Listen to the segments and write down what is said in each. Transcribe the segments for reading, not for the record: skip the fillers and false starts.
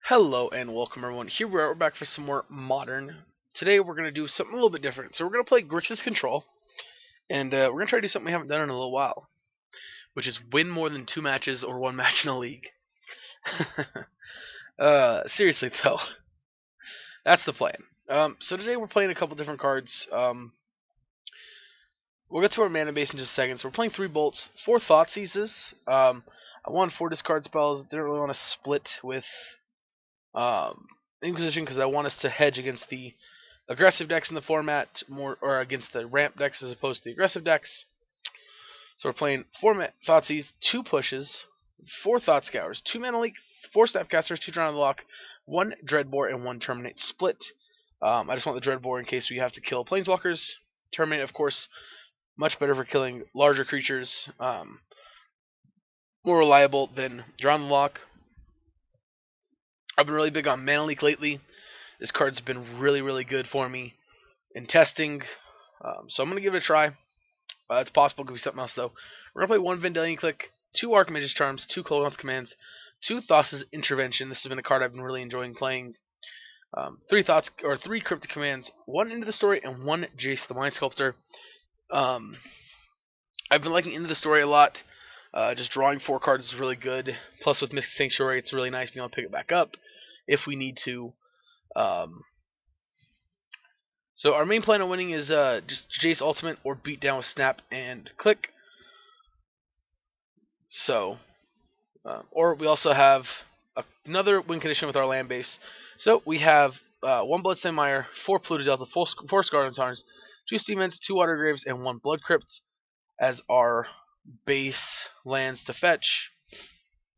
Hello and welcome everyone. Here we are, we're back for some more Modern. Today we're going to do something a little bit different. So we're going to play Grixis Control, and we're going to try to do something we haven't done in a little while, which is win more than 2 matches or 1 match in a league. Seriously though, that's the plan. So today we're playing a couple different cards. We'll get to our mana base in just a second. So we're playing 3 bolts, 4 thought seizes. I wanted 4 discard spells. Didn't really want to split with Inquisition because I want us to hedge against the aggressive decks in the format more, or against the ramp decks as opposed to the aggressive decks. So we're playing 4 Thoughtseize, 2 pushes, 4 Thought Scours, 2 Mana Leak, 4 Snapcasters, 2 Drown on the Lock, 1 Dreadbore, and 1 Terminate split. I just want the Dreadbore in case we have to kill Planeswalkers. Terminate, of course, much better for killing larger creatures. More reliable than Drown on the Lock. I've been really big on Mana Leak lately. This card's been really good for me in testing. So I'm going to give it a try. It's possible it could be something else, though. We're going to play 1 Vendilion Click, 2 Archmage's Charms, 2 Coldhaun's Commands, 2 Thassa's Intervention. This has been a card I've been really enjoying playing. 3 Cryptic Commands, 1 Into the Story, and 1 Jace the Mind Sculptor. I've been liking Into the Story a lot. Just drawing 4 cards is really good. Plus, with Mystic Sanctuary, it's really nice being able to pick it back up if we need to. So our main plan on winning is just Jace Ultimate or beat down with Snap and Click. So, or we also have another win condition with our land base. So we have 1 Bloodstained Mire, 4 Pluto Delta, 4 Scarlet Tarns, 2 Steamens, 2 Water Graves, and 1 Blood Crypt as our base lands to fetch.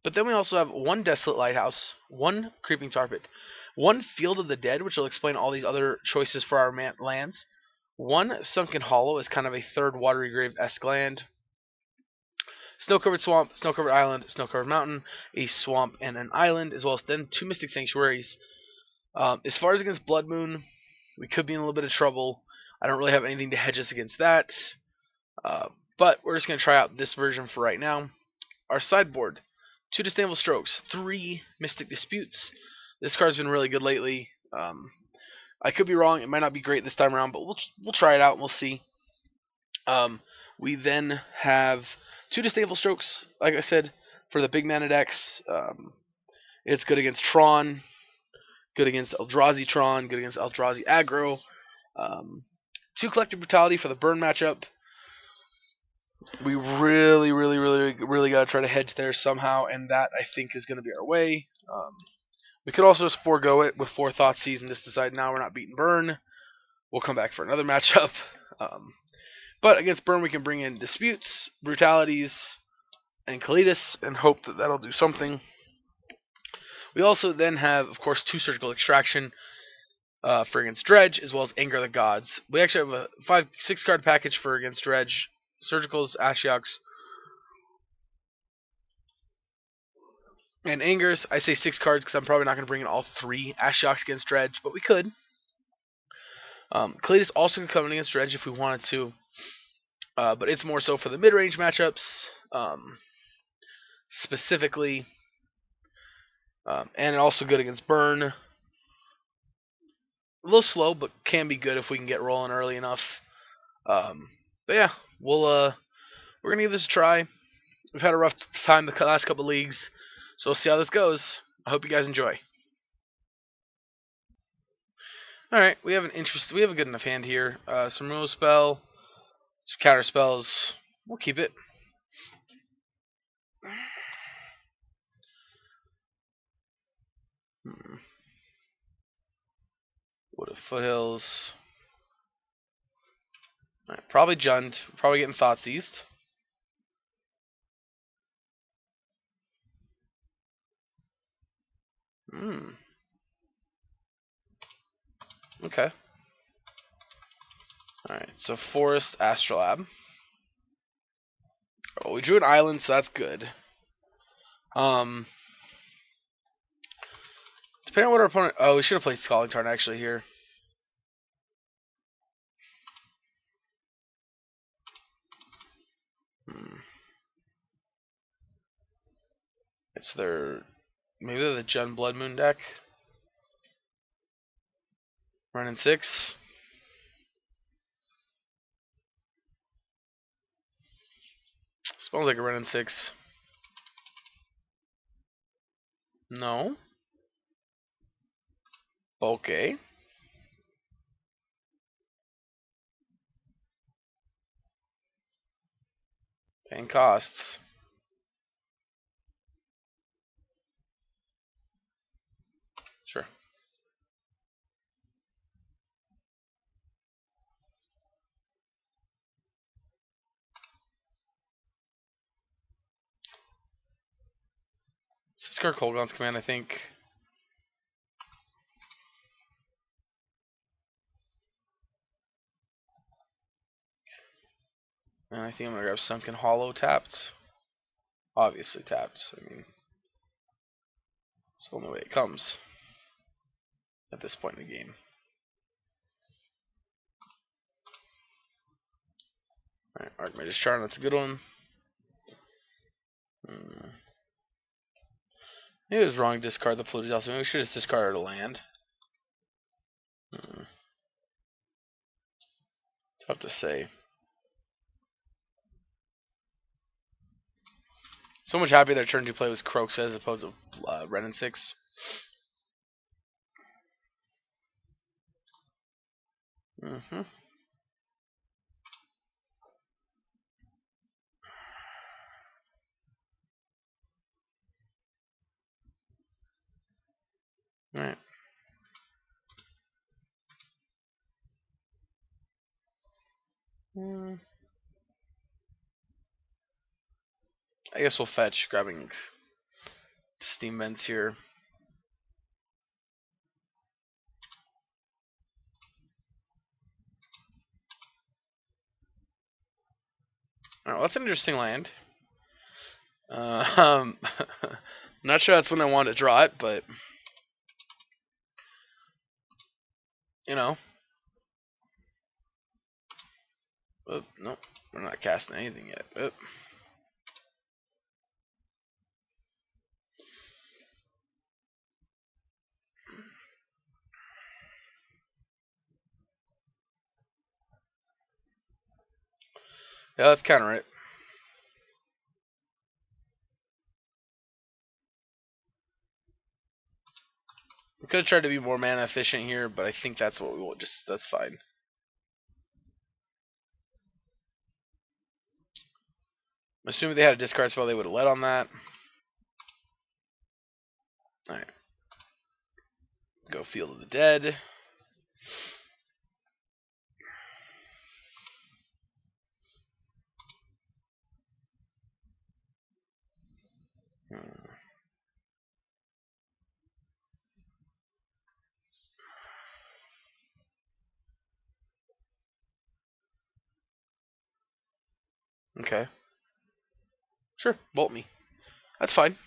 But then we also have 1 Desolate Lighthouse, 1 Creeping Tar Pit, 1 Field of the Dead, which will explain all these other choices for our lands, 1 Sunken Hollow as kind of a third Watery Grave-esque land, Snow-Covered Swamp, Snow-Covered Island, Snow-Covered Mountain, a Swamp, and an Island, as well as then 2 Mystic Sanctuaries. As far as against Blood Moon, we could be in a little bit of trouble. I don't really have anything to hedge us against that. But we're just going to try out this version for right now. Our sideboard, 2 Disdainful Strokes, 3 Mystic Disputes. This card's been really good lately. I could be wrong. It might not be great this time around, but we'll try it out and we'll see. We then have 2 Disdainful Strokes, like I said, for the big mana decks. It's good against Tron, good against Eldrazi Tron, good against Eldrazi Aggro. 2 Collective Brutality for the burn matchup. We really got to try to hedge there somehow, and that, I think, is going to be our way. We could also just forego it with 4 Thoughtseize and just decide now we're not beating burn. We'll come back for another matchup. But against burn, we can bring in Disputes, Brutalities, and Kalitas, and hope that that'll do something. We also then have, of course, 2 Surgical Extraction for against Dredge, as well as Anger of the Gods. We actually have a 6 card package for against Dredge. Surgicals, Ashioks, and Angers. I say 6 cards because I'm probably not going to bring in all 3 Ashioks against Dredge, but we could. Kalitas also could come in against Dredge if we wanted to, but it's more so for the mid-range matchups, specifically, and also good against Burn. A little slow, but can be good if we can get rolling early enough. But yeah, we're gonna give this a try. We've had a rough time the last couple leagues, so we'll see how this goes. I hope you guys enjoy. All right, we have a good enough hand here. Some removal spell, some counter spells. We'll keep it. Wood of Foothills. All right, probably Jund. Probably getting Thoughtseized. Okay. Alright, so Forest, Astrolabe. Oh, we drew an island, so that's good. Depending on what our opponent... Oh, we should have played Scalding Tarn actually here. It's their Maybe they're the Jund Blood Moon deck. Running 6. Smells like a running 6. No. Okay. Paying costs. Sure. Discard Kolgon's command, I think. And I think I'm gonna grab Sunken Hollow tapped. Obviously tapped. I mean, it's the only way it comes at this point in the game. Alright, Archmage's Charm, that's a good one. Maybe it was wrong to discard the Polluted Delta. Maybe we should have just discarded a land. Tough to say. So much happier that turn 2 play was Croxa as opposed to Ren and 6. Alright. I guess we'll fetch, grabbing Steam Vents here. Alright, well, that's an interesting land. I'm not sure that's when I want to draw it, but you know. Oh, nope, we're not casting anything yet. Oh. Yeah, that's kind of right. We could have tried to be more mana efficient here, but I think that's what we will. That's fine. I'm assuming they had a discard spell, they would have led on that. Alright. Go Field of the Dead. Okay. Sure, bolt me. That's fine.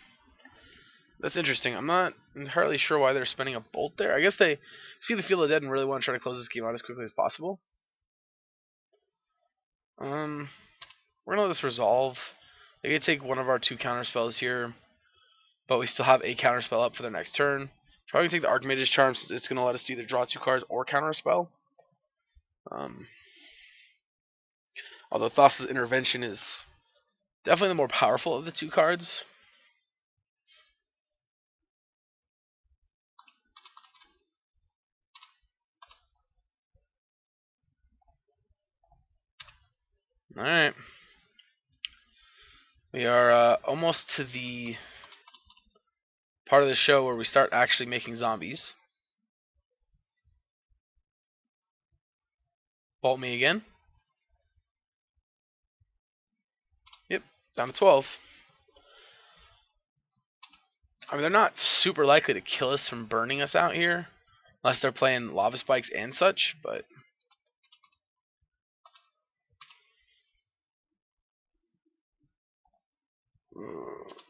That's interesting. I'm not entirely sure why they're spending a bolt there. I guess they see the Field of Dead and really want to try to close this game out as quickly as possible. We're gonna let this resolve. They could take one of our 2 counter spells here, but we still have a counter spell up for their next turn. Probably gonna take the Archmage's Charm since it's gonna let us either draw 2 cards or counter a spell. Although Thassa's Intervention is definitely the more powerful of the 2 cards. Alright. We are almost to the part of the show where we start actually making zombies. Bolt me again. Yep, down to 12. I mean, they're not super likely to kill us from burning us out here, unless they're playing Lava Spikes and such, but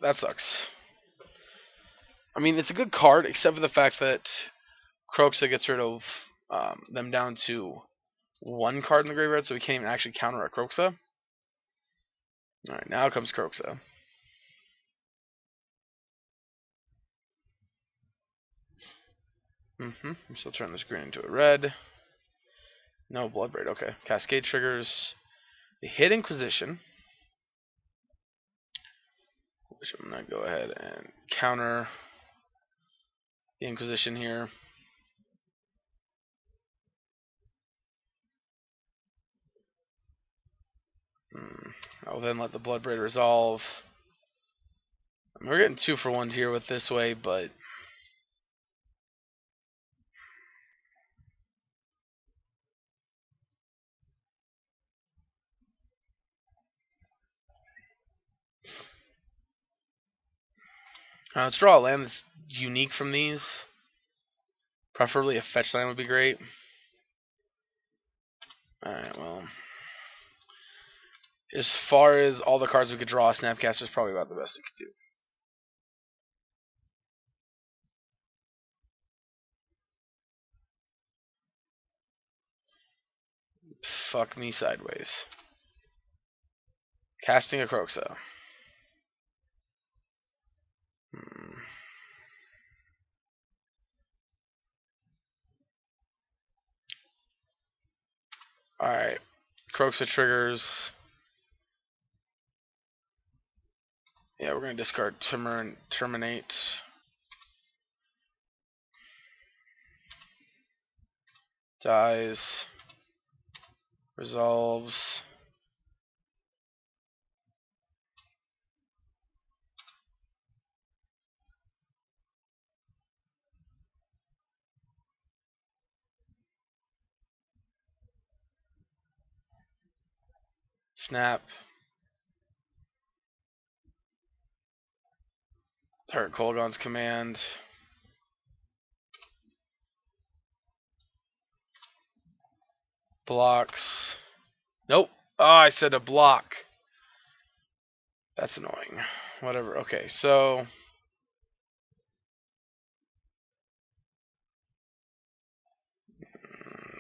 that sucks. I mean, it's a good card, except for the fact that Croxa gets rid of them down to 1 card in the graveyard, so we can't even actually counter a Croxa. Alright, now comes Croxa. So turn this green into a red. No Bloodbraid. Okay. Cascade triggers. The hit Inquisition, which I'm gonna go ahead and counter the Inquisition here. I'll then let the Bloodbraid resolve. I mean, we're getting 2 for 1 here with this way, but let's draw a land that's unique from these. Preferably a fetch land would be great. Alright, well. As far as all the cards we could draw, Snapcaster is probably about the best we could do. Fuck me sideways. Casting a Kroxa. Alright. Kroxa triggers. Yeah, we're going to discard Terminate. Dies. Resolves. Snap. Hurt Kolaghan's command. Blocks. Nope. Oh, I said a block. That's annoying. Whatever. Okay, so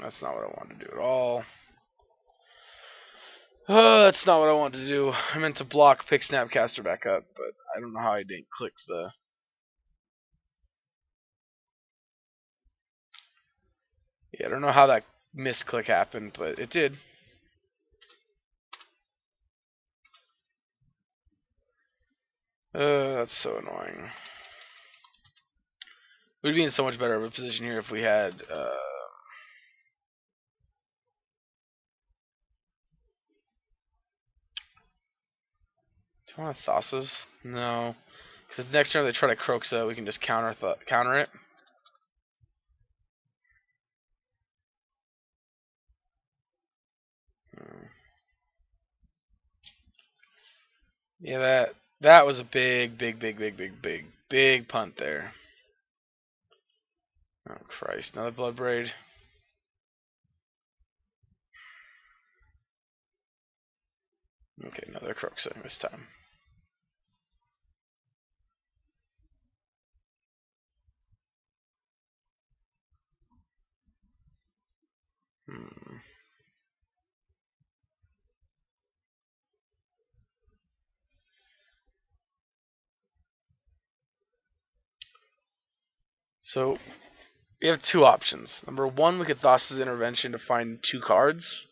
that's not what I wanted to do at all. That's not what I wanted to do. I meant to block, pick Snapcaster back up, but I don't know how I didn't click the... Yeah, I don't know how that misclick happened, but it did. That's so annoying. We'd be in so much better of a position here if we had... Do you want Thassa's? No. Because next turn they try to Kroxa, we can just counter it. Yeah, that was a big punt there. Oh Christ! Another Bloodbraid. Okay, another Kroxa this time. So we have 2 options. Number 1, we could Thassa's Intervention to find 2 cards,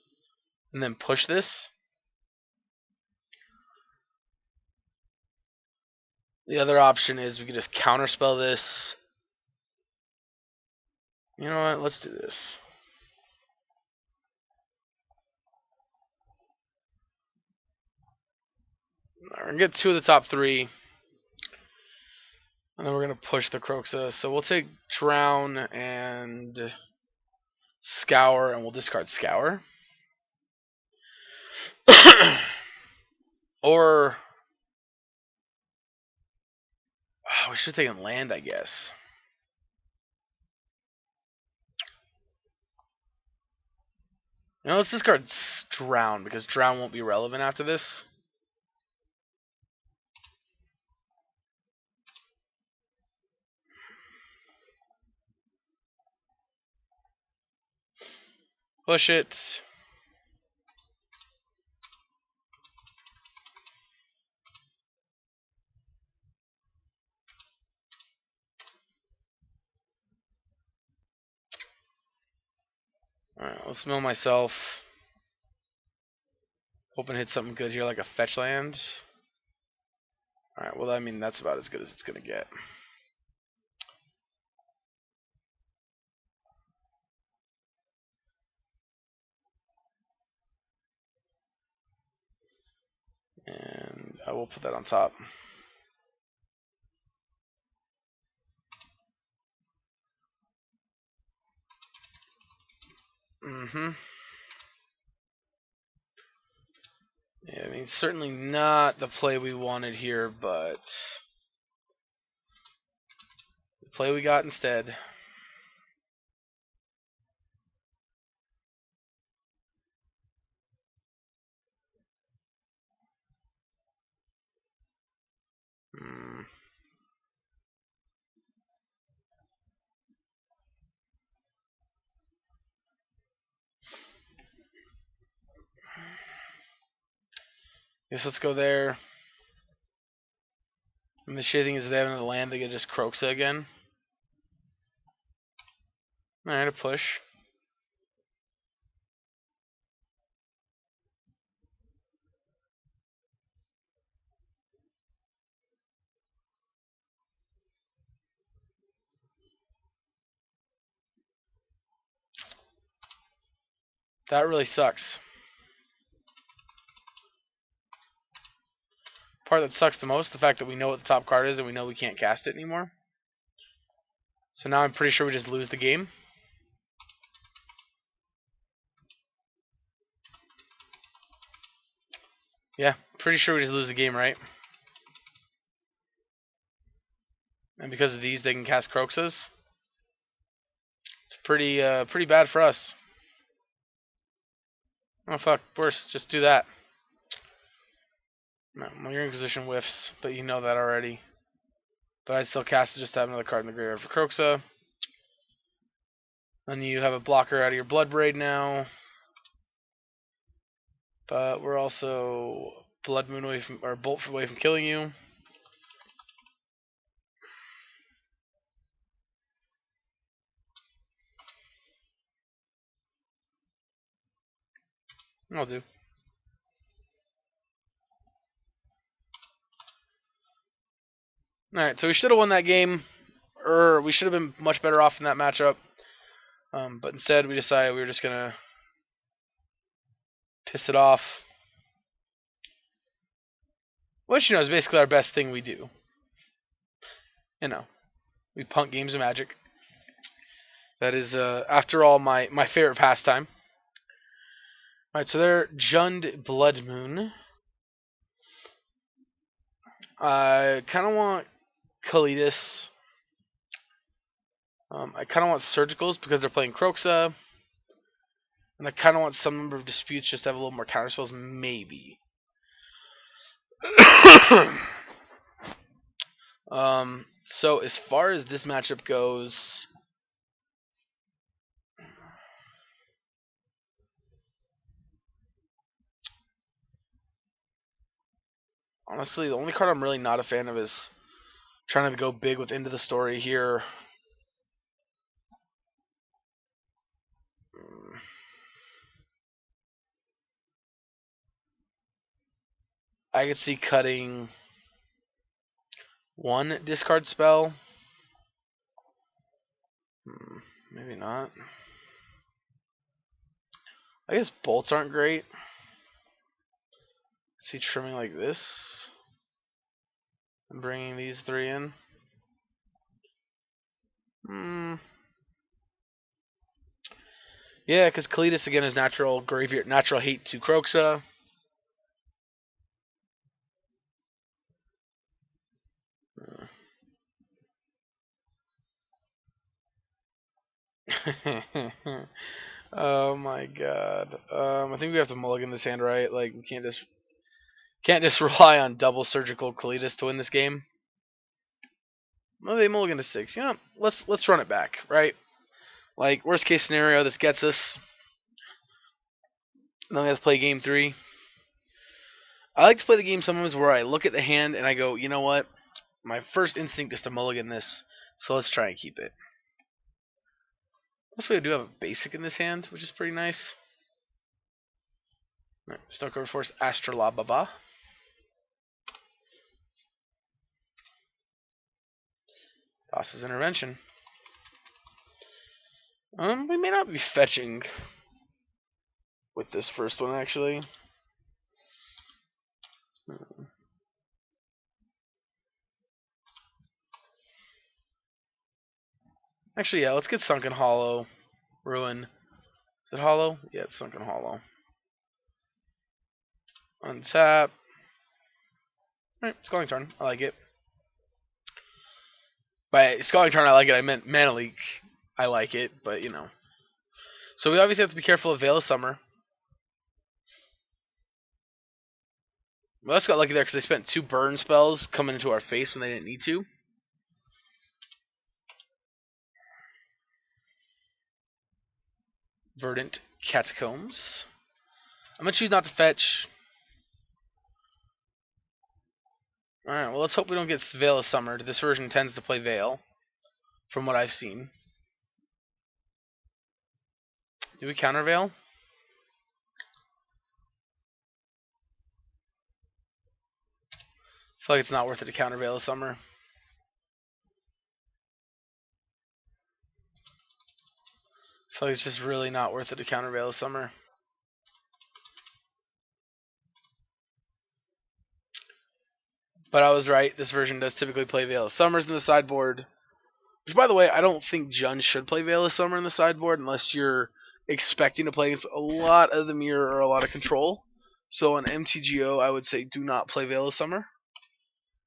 and then push this. The other option is we could just counterspell this. You know what? Let's do this. We're gonna get 2 of the top 3, and then we're gonna push the Kroxa. So we'll take Drown and Scour, and we'll discard Scour. Or we should have taken land, I guess. You know, let's discard Drown, because Drown won't be relevant after this. Push it. Alright, let's mill myself. Hoping to hit something good here, like a fetch land. Alright, well, I mean, that's about as good as it's going to get. And I will put that on top. Mm-hmm. Yeah, I mean, certainly not the play we wanted here, but the play we got instead. Hmm. Guess let's go there. And the shitty thing is, if they have another land, they get just Croxa again. Alright, a push. That really sucks. Part that sucks the most, the fact that we know what the top card is and we know we can't cast it anymore. So now I'm pretty sure we just lose the game. Yeah, pretty sure we just lose the game, right? And because of these, they can cast Croxas. It's pretty bad for us. Oh fuck, worse, just do that. No, well, your Inquisition whiffs, but you know that already. But I'd still cast it just to have another card in the graveyard for Croxa. Then you have a blocker out of your Blood Braid now. But we're also Blood Moon away from, or Bolt away from killing you. I'll do. Alright, so we should have won that game. Or we should have been much better off in that matchup. But instead, we decided we were just going to piss it off. Which, is basically our best thing we do. We punk games of Magic. That is, after all, my favorite pastime. Alright, so they're Jund Blood Moon. I kind of want Kalidas. I kind of want Surgicals because they're playing Croxa. And I kind of want some number of disputes just to have a little more counterspells, maybe. So as far as this matchup goes, honestly, the only card I'm really not a fan of is trying to go big with Into the Story here. I could see cutting one discard spell. Maybe not. I guess bolts aren't great. See trimming like this and bringing these three in. Yeah, because Kalidas again is natural graveyard, natural hate to Croxa. Oh my god. I think we have to mulligan this hand, right? Like we can't just rely on double surgical Kalidas to win this game. Well, they mulligan to 6. You know, let's run it back, right? Like worst case scenario, this gets us. Then we have to play game 3. I like to play the game sometimes where I look at the hand and I go, you know what? My first instinct is to mulligan this, so let's try and keep it. Also, we do have a basic in this hand, which is pretty nice. Alright, Stonecover Force, Astrolababa. Thassa's Intervention. We may not be fetching with this first one, actually. Actually, yeah, let's get Sunken Hollow. Ruin. Is it Hollow? Yeah, it's Sunken Hollow. Untap. Alright, Scalding Tarn. I like it. By Scalding Tarn, I like it. I meant Mana Leak. I like it, but you know. So we obviously have to be careful of Veil of Summer. We also got lucky there because they spent 2 burn spells coming into our face when they didn't need to. Verdant Catacombs. I'm going to choose not to fetch. Alright, well, let's hope we don't get Veil of Summer. This version tends to play Veil, from what I've seen. Do we counter Veil? I feel like it's not worth it to counter Veil of Summer. I feel like it's just really not worth it to counter Veil of Summer. But I was right. This version does typically play Veil of Summers in the sideboard. Which, by the way, I don't think Jund should play Veil of Summer in the sideboard unless you're expecting to play against a lot of the mirror or a lot of control. So on MTGO, I would say do not play Veil of Summer.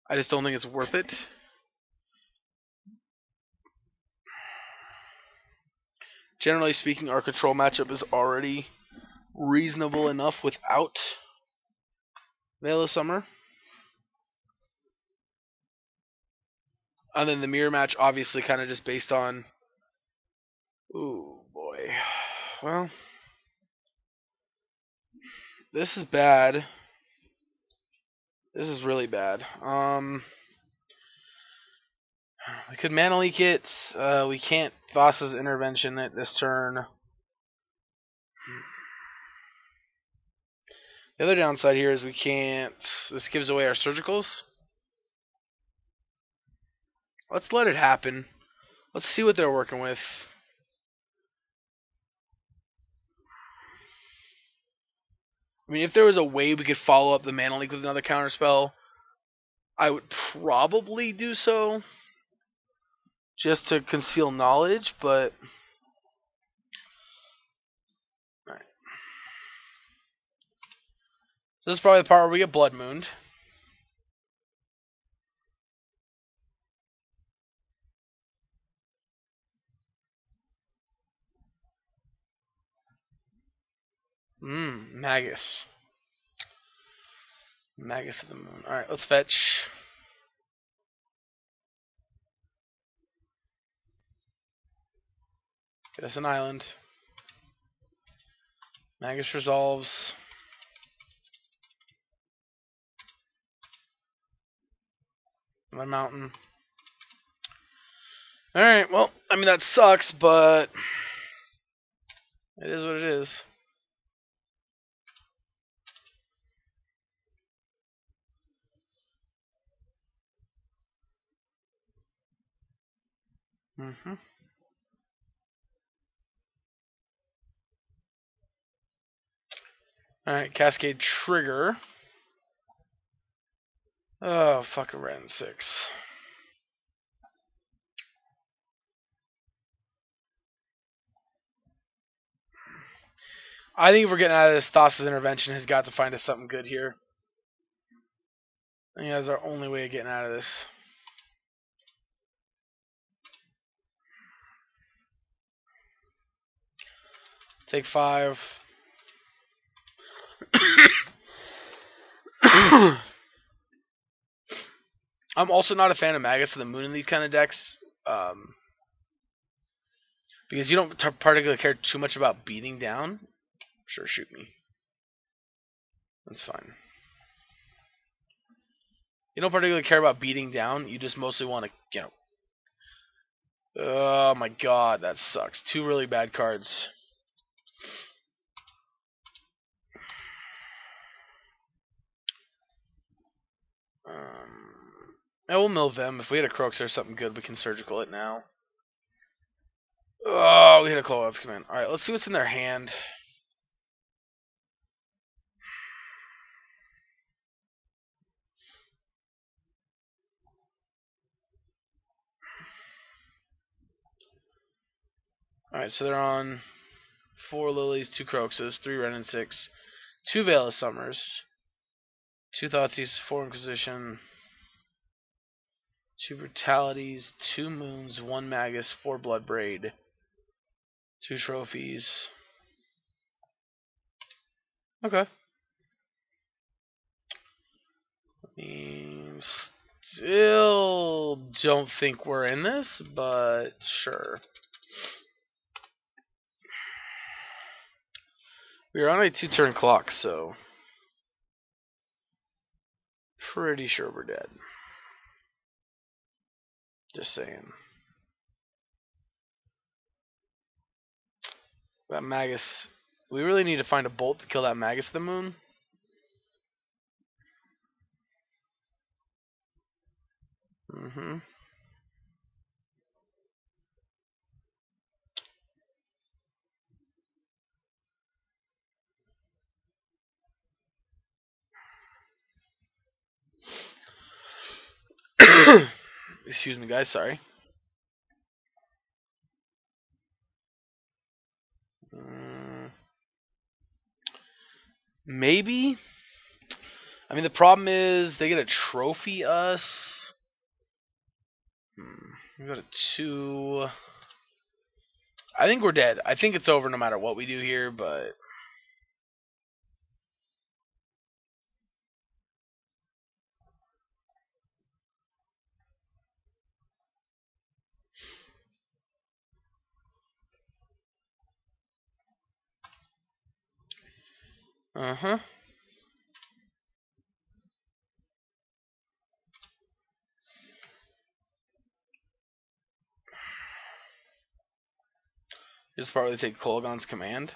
I just don't think it's worth it. Generally speaking, our control matchup is already reasonable enough without Veil of Summer. And then the mirror match, obviously, kind of just based on... Ooh, boy. Well, this is bad. This is really bad. We could Mana Leak it. We can't Thassa's Intervention it this turn. The other downside here is we can't... This gives away our Surgicals. Let's let it happen. Let's see what they're working with. I mean, if there was a way we could follow up the Mana Leak with another counterspell, I would probably do so. Just to conceal knowledge, but... Alright. So this is probably the part where we get Blood Mooned. Magus. Magus of the Moon. Alright, let's fetch. Get us an island. Magus resolves. My mountain. Alright, well, I mean, that sucks, but it is what it is. Alright, Cascade Trigger. Oh, fuck, a red 6. I think if we're getting out of this, Thassa's Intervention has got to find us something good here. I think that's our only way of getting out of this. Take 5. I'm also not a fan of Magus of the Moon in these kind of decks. Because you don't particularly care too much about beating down. Sure, shoot me. That's fine. You don't particularly care about beating down. You just mostly want to, Oh my god, that sucks. Two really bad cards. I will mill them. If we had a Croaks or something good, we can surgical it now. Oh, we had a Cloud's come in. Alright, let's see what's in their hand. Alright, so they're on 4 Lilies, 2 Croakses, 3 Ren and 6, 2 Veil of Summers, 2 Thoughtseize, 4 Inquisition, 2 Brutalities, 2 Moons, 1 Magus, 4 Bloodbraid, 2 Trophies. Okay. Still don't think we're in this, but sure. We're on a 2-turn clock, so pretty sure we're dead. Just saying. That Magus. We really need to find a bolt to kill that Magus of the Moon. Mm-hmm. Excuse me, guys. Sorry. Maybe. I mean, the problem is they get a trophy us. We go to 2. I think we're dead. I think it's over no matter what we do here, but uh-huh. Here's the part where they take Kolaghan's command.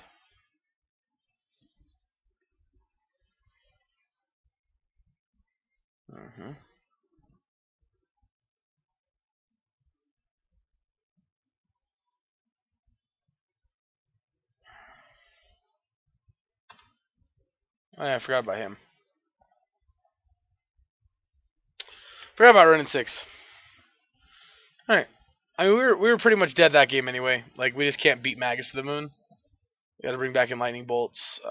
Mm-hmm. Oh, yeah, I forgot about him. Forgot about Ren and 6. Alright. I mean, we were pretty much dead that game anyway. Like, we just can't beat Magus to the Moon. We gotta bring back in Lightning Bolts.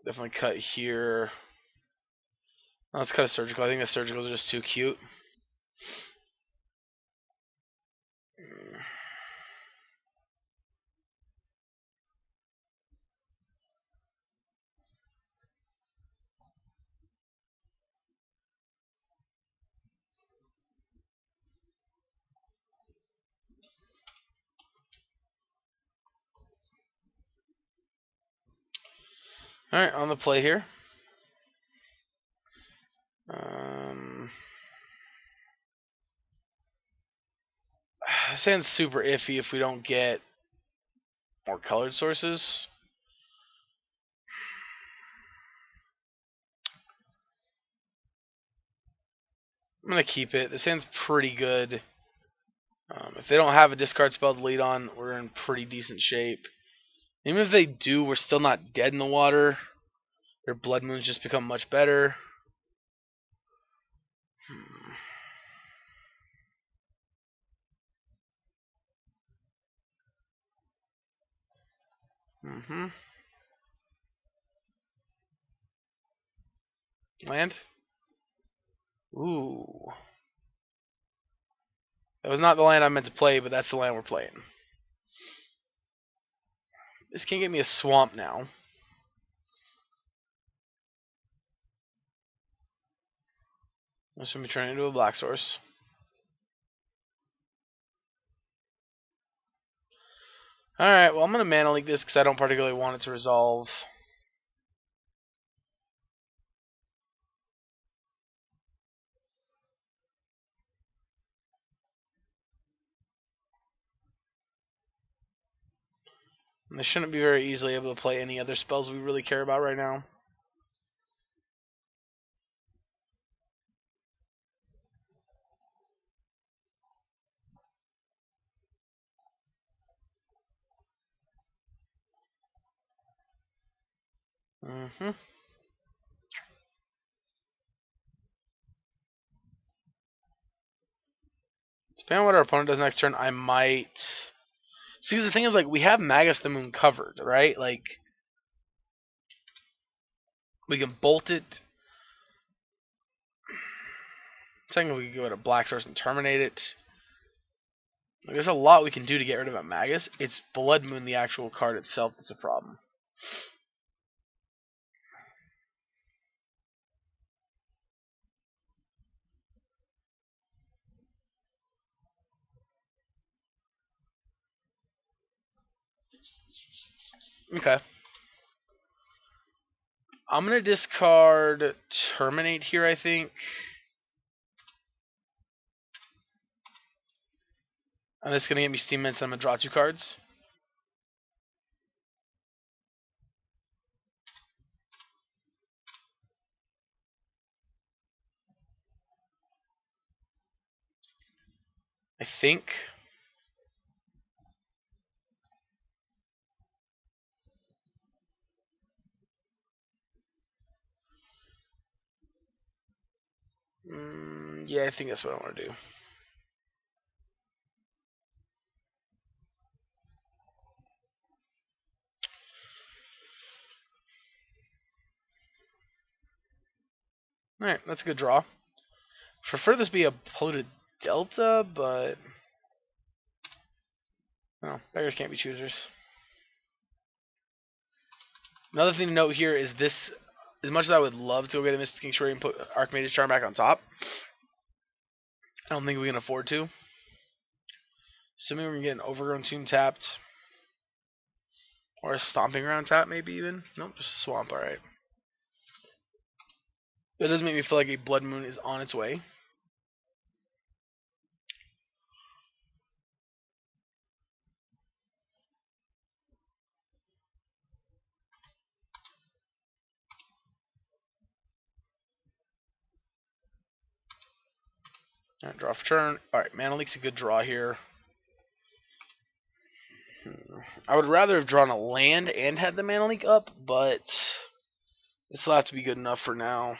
Definitely cut here. Let's cut a Surgical. I think the Surgicals are just too cute. Alright, on the play here. This hand's super iffy if we don't get more colored sources. I'm going to keep it. This hand's pretty good. If they don't have a discard spell to lead on, we're in pretty decent shape. Even if they do, we're still not dead in the water. Their Blood Moons just become much better. Mm-hmm. Land. Ooh. That was not the land I meant to play, but that's the land we're playing. This can get me a swamp now. This will be turning into a black source. Alright, well, I'm going to mana leak this because I don't particularly want it to resolve. And they shouldn't be very easily able to play any other spells we really care about right now. Mm-hmm. Depending on what our opponent does next turn, I might... See, the thing is, like, we have Magus the Moon covered, right? Like, we can bolt it. Technically, we can go to Black Source and terminate it. Like, there's a lot we can do to get rid of a Magus. It's Blood Moon, the actual card itself, that's a problem. Okay. I'm going to discard Terminate here, I think. And this is going to get me Steam Mints, and I'm going to draw 2 cards. I think. Yeah, I think that's what I want to do. Alright, that's a good draw. Prefer this be a polluted Delta, but... No, beggars can't be choosers. Another thing to note here is this, as much as I would love to go get a Mystic Sanctuary and put Archmage's Charm back on top, I don't think we can afford to. Assuming we're going to get an Overgrown Tomb tapped. Or a Stomping Ground tap, maybe even. Nope, just a Swamp, alright. It does make me feel like a Blood Moon is on its way. Alright, draw for turn. Alright, Mana Leak's a good draw here. I would rather have drawn a land and had the Mana Leak up, but this will have to be good enough for now.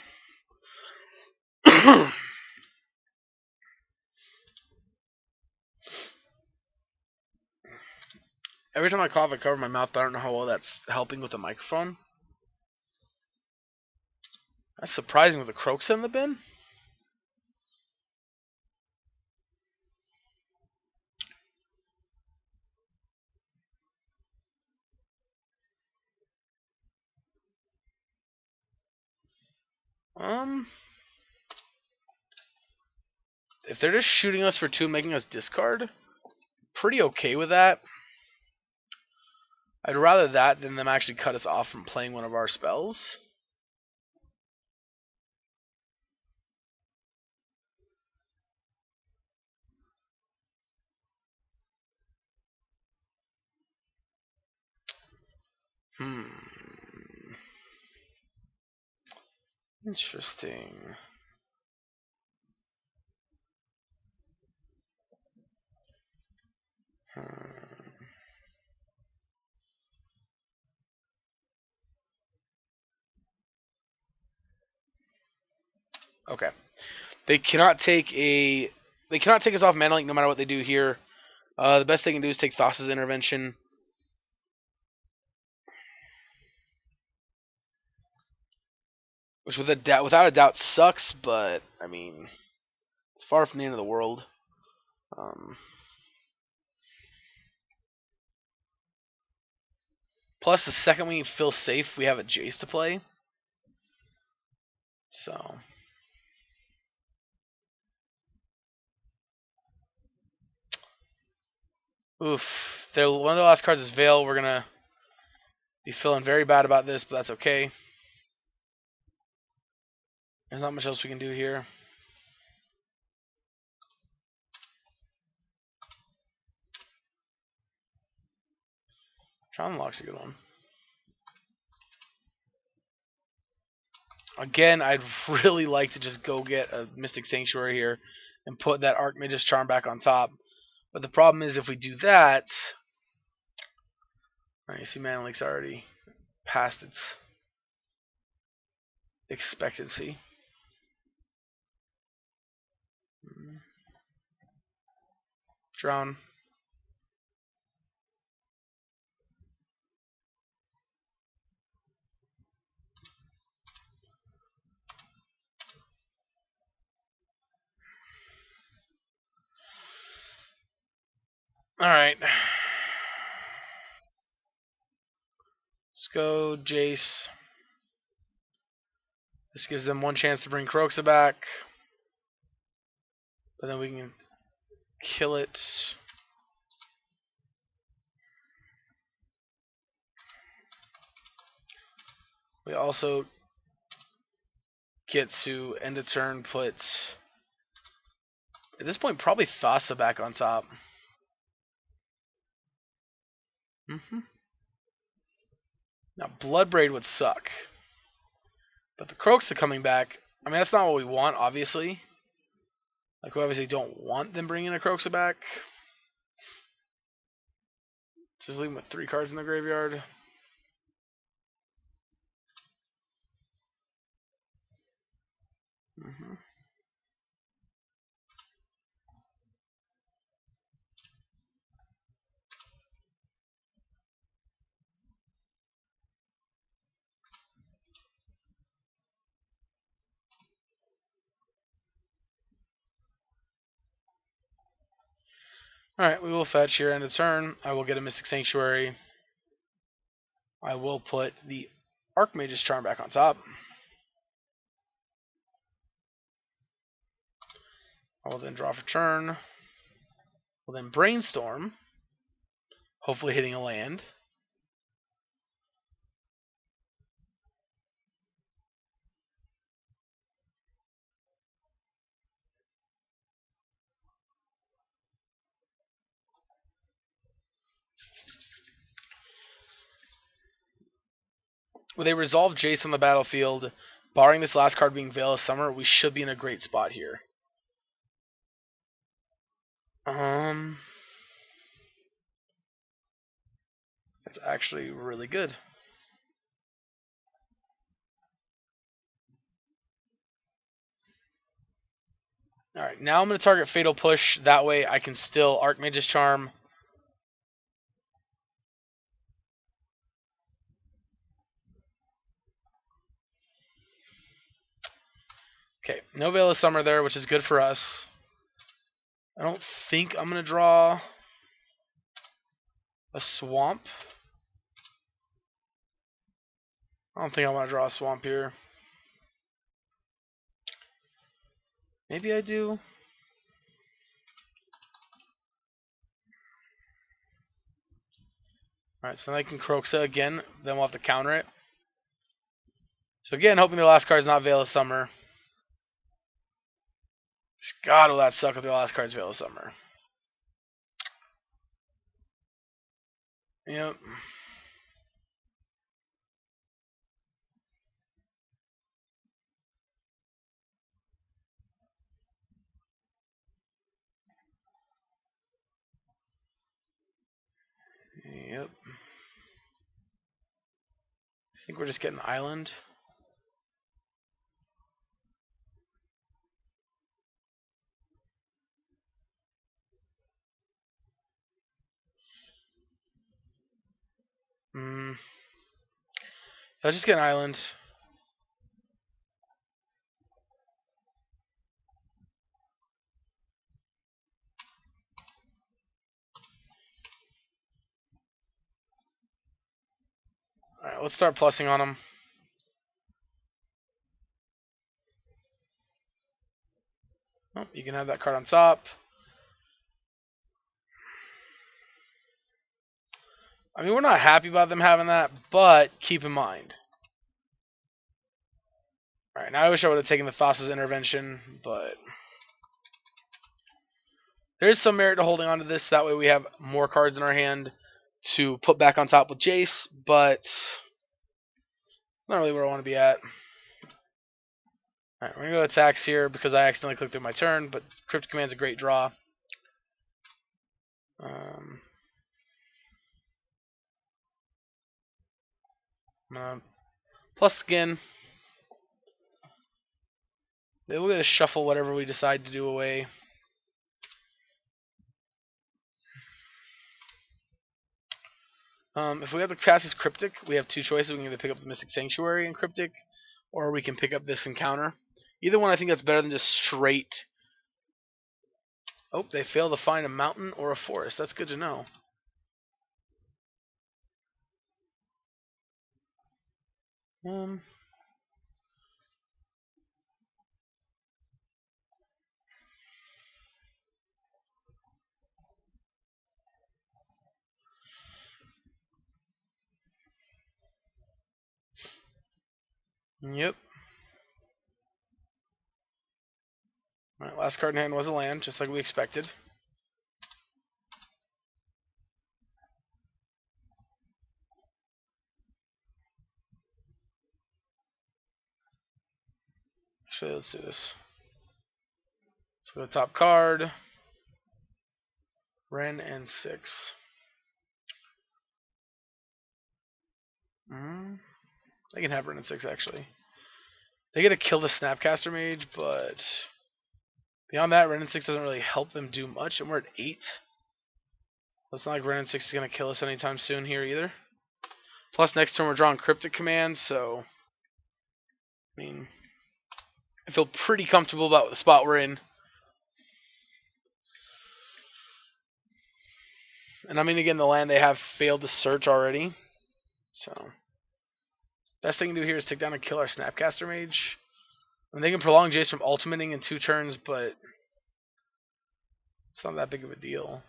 Every time I cough, I cover my mouth, but I don't know how well that's helping with the microphone. That's surprising with the Croaks in the bin. If they're just shooting us for 2, making us discard, pretty okay with that. I'd rather that than them actually cut us off from playing one of our spells. Interesting. Okay. They cannot take us off Mana Link no matter what they do here. The best they can do is take Thassa's Intervention. Which without a doubt sucks, but I mean, it's far from the end of the world. Plus, the second we feel safe, we have a Jace to play. So, oof. One of the last cards is Veil. We're gonna be feeling very bad about this, but that's okay. There's not much else we can do here. Unlock's a good one. Again, I'd really like to just go get a Mystic Sanctuary here and put that Archmage's Charm back on top. But the problem is if we do that... Alright, you see Mana Leak's already past its expectancy. Drown. Alright. Let's go Jace. This gives them one chance to bring Kroxa back. But then we can kill it. We also get to end of turn, put, at this point, probably Thassa back on top. Now, Bloodbraid would suck. But the Kroxa coming back, I mean, that's not what we want, obviously. Like, we obviously don't want them bringing a Kroxa back. Just leave them with 3 cards in the graveyard. Alright, we will fetch here end of turn. I will get a Mystic Sanctuary. I will put the Archmage's Charm back on top. I will then draw for turn. We'll then Brainstorm. Hopefully hitting a land. With a resolved Jace on the battlefield, barring this last card being Veil of Summer, we should be in a great spot here. That's actually really good. Alright, now I'm going to target Fatal Push. That way I can still Archmage's Charm. Okay, no Veil of Summer there, which is good for us. I don't think I'm going to draw a Swamp. I don't think I want to draw a Swamp here. Maybe I do. Alright, so then I can Kroxa again. Then we'll have to counter it. So again, hoping the last card is not Veil of Summer. God, will that suck if the last card's Veil of Summer. Yep. Yep. I think we're just getting Island. Let's just get an Island. Alright, let's start plussing on them. Oh, you can have that card on top. I mean, we're not happy about them having that, but keep in mind. Alright, now I wish I would have taken the Thassa's Intervention, but there's some merit to holding on to this. That way we have more cards in our hand. to put back on top with Jace, but not really where I want to be at. Alright, we're going to go attacks here because I accidentally clicked through my turn, but Cryptic Command's a great draw. Plus again, we'll get to shuffle whatever we decide to do away. If we have the Cassie's Cryptic, we have two choices. We can either pick up the Mystic Sanctuary and Cryptic, or we can pick up this encounter. Either one I think that's better than just straight. Oh, they fail to find a mountain or a forest. That's good to know. Yep. Alright, last card in hand was a land, just like we expected. Actually, let's do this. Let's go to top card. Ren and 6. They can have Ren and 6 actually. They get to kill the Snapcaster Mage, but beyond that, Ren and 6 doesn't really help them do much, and we're at 8. So it's not like Ren and 6 is going to kill us anytime soon here either. Plus, next turn we're drawing Cryptic commands, so I mean, I feel pretty comfortable about the spot we're in. And I mean, again, the land they have failed to search already. So, best thing to do here is take down and kill our Snapcaster Mage. I mean, they can prolong Jace from ultimating in 2 turns, but it's not that big of a deal.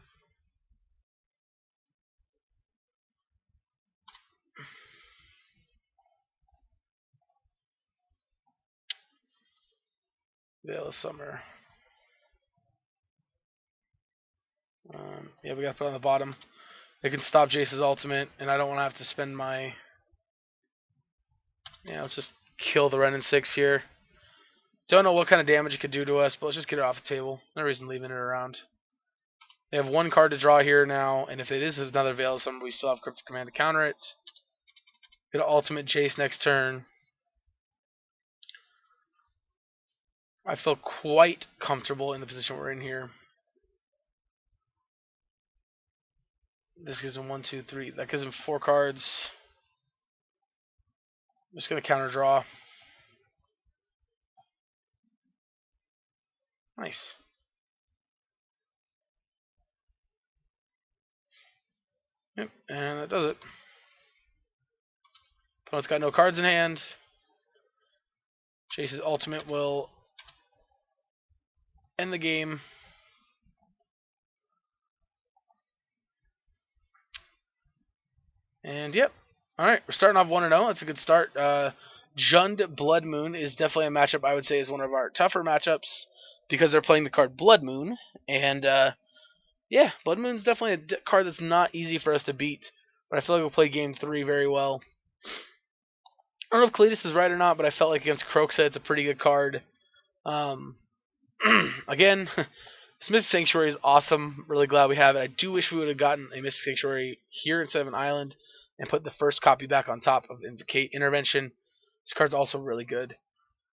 Veil of Summer. Yeah, we gotta put it on the bottom. They can stop Jace's ultimate, and I don't want to have to spend my... Yeah, let's just kill the Ren and 6 here. Don't know what kind of damage it could do to us, but let's just get it off the table. No reason leaving it around. They have 1 card to draw here now, and if it is another Veil of Summer, we still have Cryptic Command to counter it. Get an ultimate Jace next turn. I feel quite comfortable in the position we're in here. This gives him 1, 2, 3. That gives him 4 cards. I'm just going to counter draw. Nice. Yep, and that does it. Opponent's got no cards in hand. Chase's ultimate will end the game. And yep. Alright, we're starting off 1-0. That's a good start. Jund Blood Moon is definitely a matchup I would say is one of our tougher matchups because they're playing the card Blood Moon. And yeah, Blood Moon's definitely a card that's not easy for us to beat. But I feel like we'll play game 3 very well. I don't know if Cletus is right or not, but I felt like against Kroxa it's a pretty good card. Again, this Mystic Sanctuary is awesome. Really glad we have it. I do wish we would have gotten a Mystic Sanctuary here instead of an island and put the first copy back on top of Intervention. This card's also really good.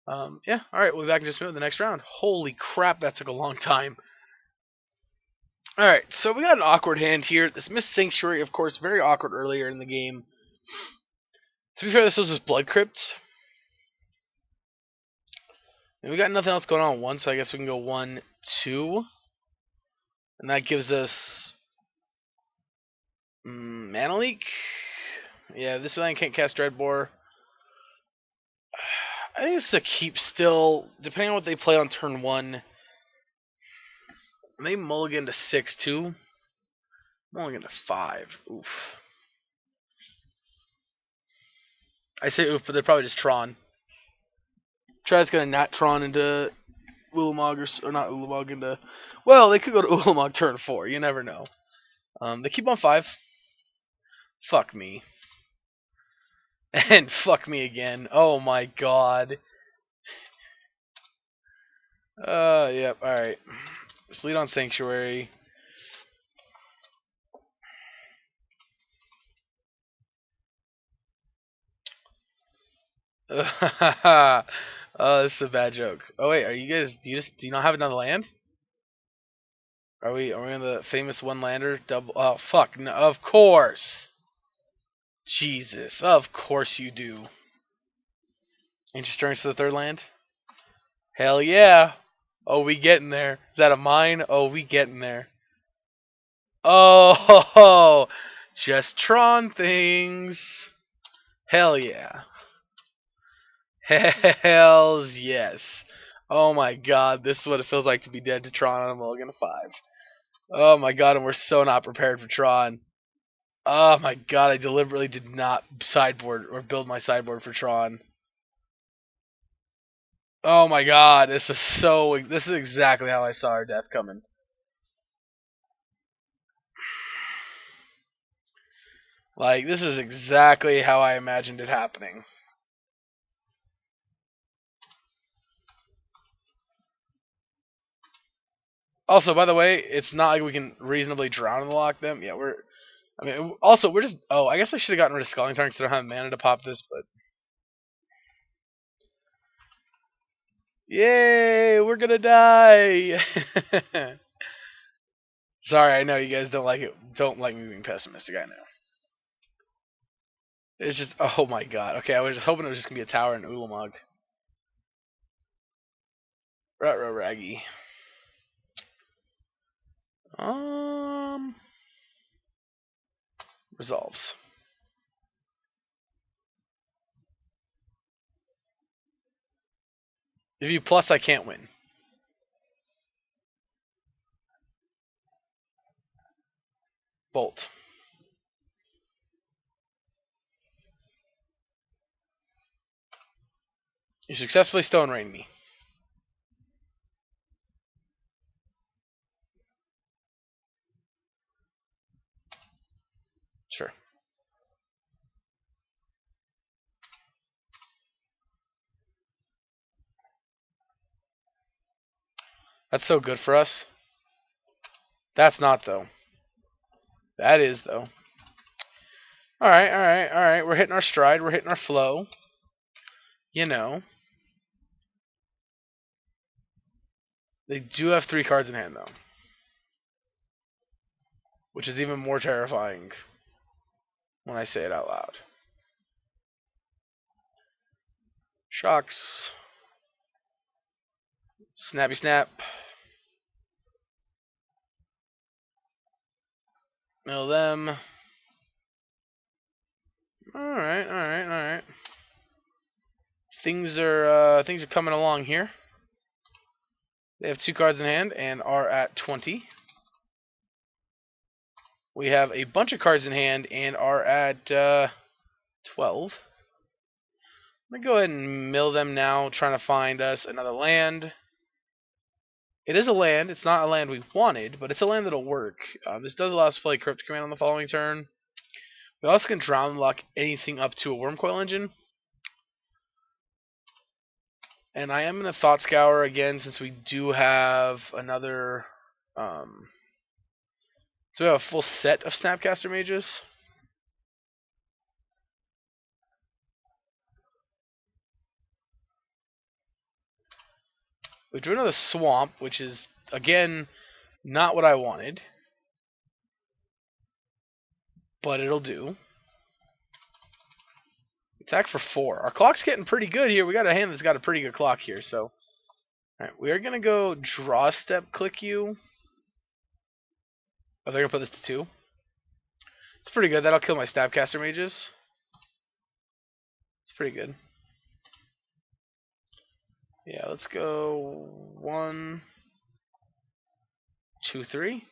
Yeah, alright, we'll be back in just a minute with the next round. Holy crap, that took a long time. Alright, so we got an awkward hand here. This Mystic Sanctuary, of course, very awkward earlier in the game. To be fair, this was just Blood Crypt. And we got nothing else going on 1, so I guess we can go 1, 2. And that gives us Mana Leak. Yeah, this land can't cast Dreadbore. I think it's a keep still, depending on what they play on turn 1. Maybe mulligan to 6 too. Mulligan to 5. Oof. I say oof, but they're probably just Tron. Try's gonna nat Tron into Ulamog or not Ulamog into. Well, they could go to Ulamog turn 4. You never know. They keep on 5. Fuck me. And fuck me again. Oh my god. Yep, alright. Just lead on Sanctuary. Oh, this is a bad joke. Oh wait, are you guys? Do you not have another land? Are we on the famous one lander double? Oh fuck! No, of course. Jesus, of course you do. Ancient Stirrings for the third land. Hell yeah! Oh, we getting there. Is that a mine? Oh, we getting there. Oh, just Tron things. Hell yeah. Hells yes. Oh my god, this is what it feels like to be dead to Tron on a mulligan of 5. Oh my god, and we're so not prepared for Tron. Oh my god, I deliberately did not sideboard or build my sideboard for Tron. Oh my god, this is exactly how I saw our death coming. Like, this is exactly how I imagined it happening. Also, by the way, it's not like we can reasonably drown and lock them. Yeah, we're just. Oh, I guess I should have gotten rid of Sculling Tarn because I don't have mana to pop this, but. Yay, we're gonna die! Sorry, I know you guys don't like it. Don't like me being pessimistic, I know. It's just. Oh my god. Okay, I was just hoping it was just gonna be a tower and Ulamog. Ruh-roh Raggy. Resolves. If you plus, I can't win. Bolt. You successfully Stone Rain me. Sure. That's so good for us. That's not, though. That is, though. Alright, alright, alright. We're hitting our stride. We're hitting our flow. You know. They do have 3 cards in hand, though. Which is even more terrifying when I say it out loud. Shocks. Snappy snap. Mill them. Alright, alright, alright. Things are coming along here. They have 2 cards in hand and are at 20. We have a bunch of cards in hand and are at 12. I'm going to go ahead and mill them now, trying to find us another land. It is a land. It's not a land we wanted, but it's a land that'll work. This does allow us to play Crypt Command on the following turn. We also can Drown Lock anything up to a Wormcoil Engine. And I am going to Thought Scour again, since we do have another... so we have a full set of Snapcaster Mages. We drew another Swamp, which is, again, not what I wanted. But it'll do. Attack for 4. Our clock's getting pretty good here. We got a hand that's got a pretty good clock here, so... Alright, we are going to go Draw Step Click you. Oh, they're going to put this to 2. It's pretty good. That'll kill my Snapcaster Mages. It's pretty good. Yeah, let's go 1, 2, 3.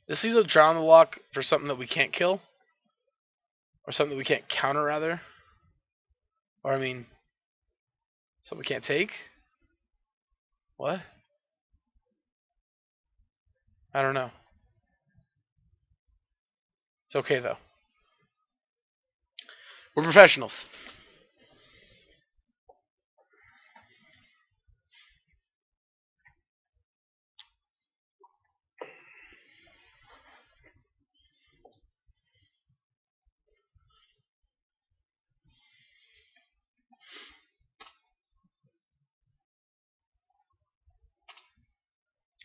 This leaves a Drown the Lock for something that we can't kill. Or something that we can't counter, rather. Or, I mean, something we can't take. What? I don't know. It's okay, though. We're professionals.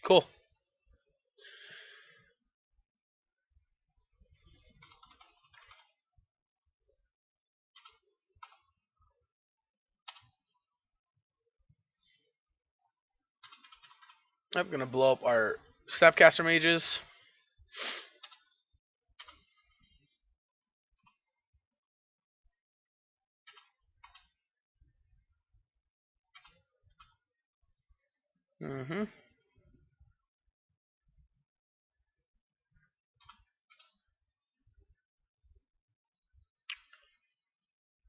Cool. I'm gonna blow up our Snapcaster mages. Mm-hmm.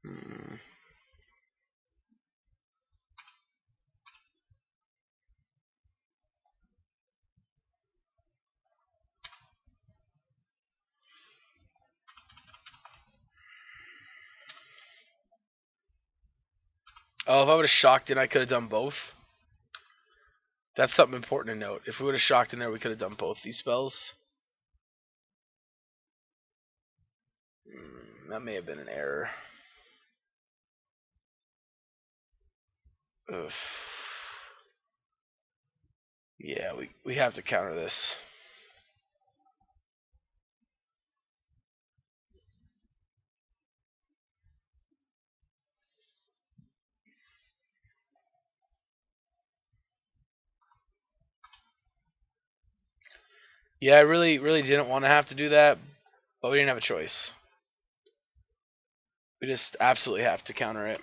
Mm. Oh, if I would have shocked in, I could have done both. That's something important to note. If we would have shocked in there, we could have done both these spells. That may have been an error. Ugh. Yeah, we have to counter this. Yeah, I really didn't want to have to do that, but we didn't have a choice. We just absolutely have to counter it.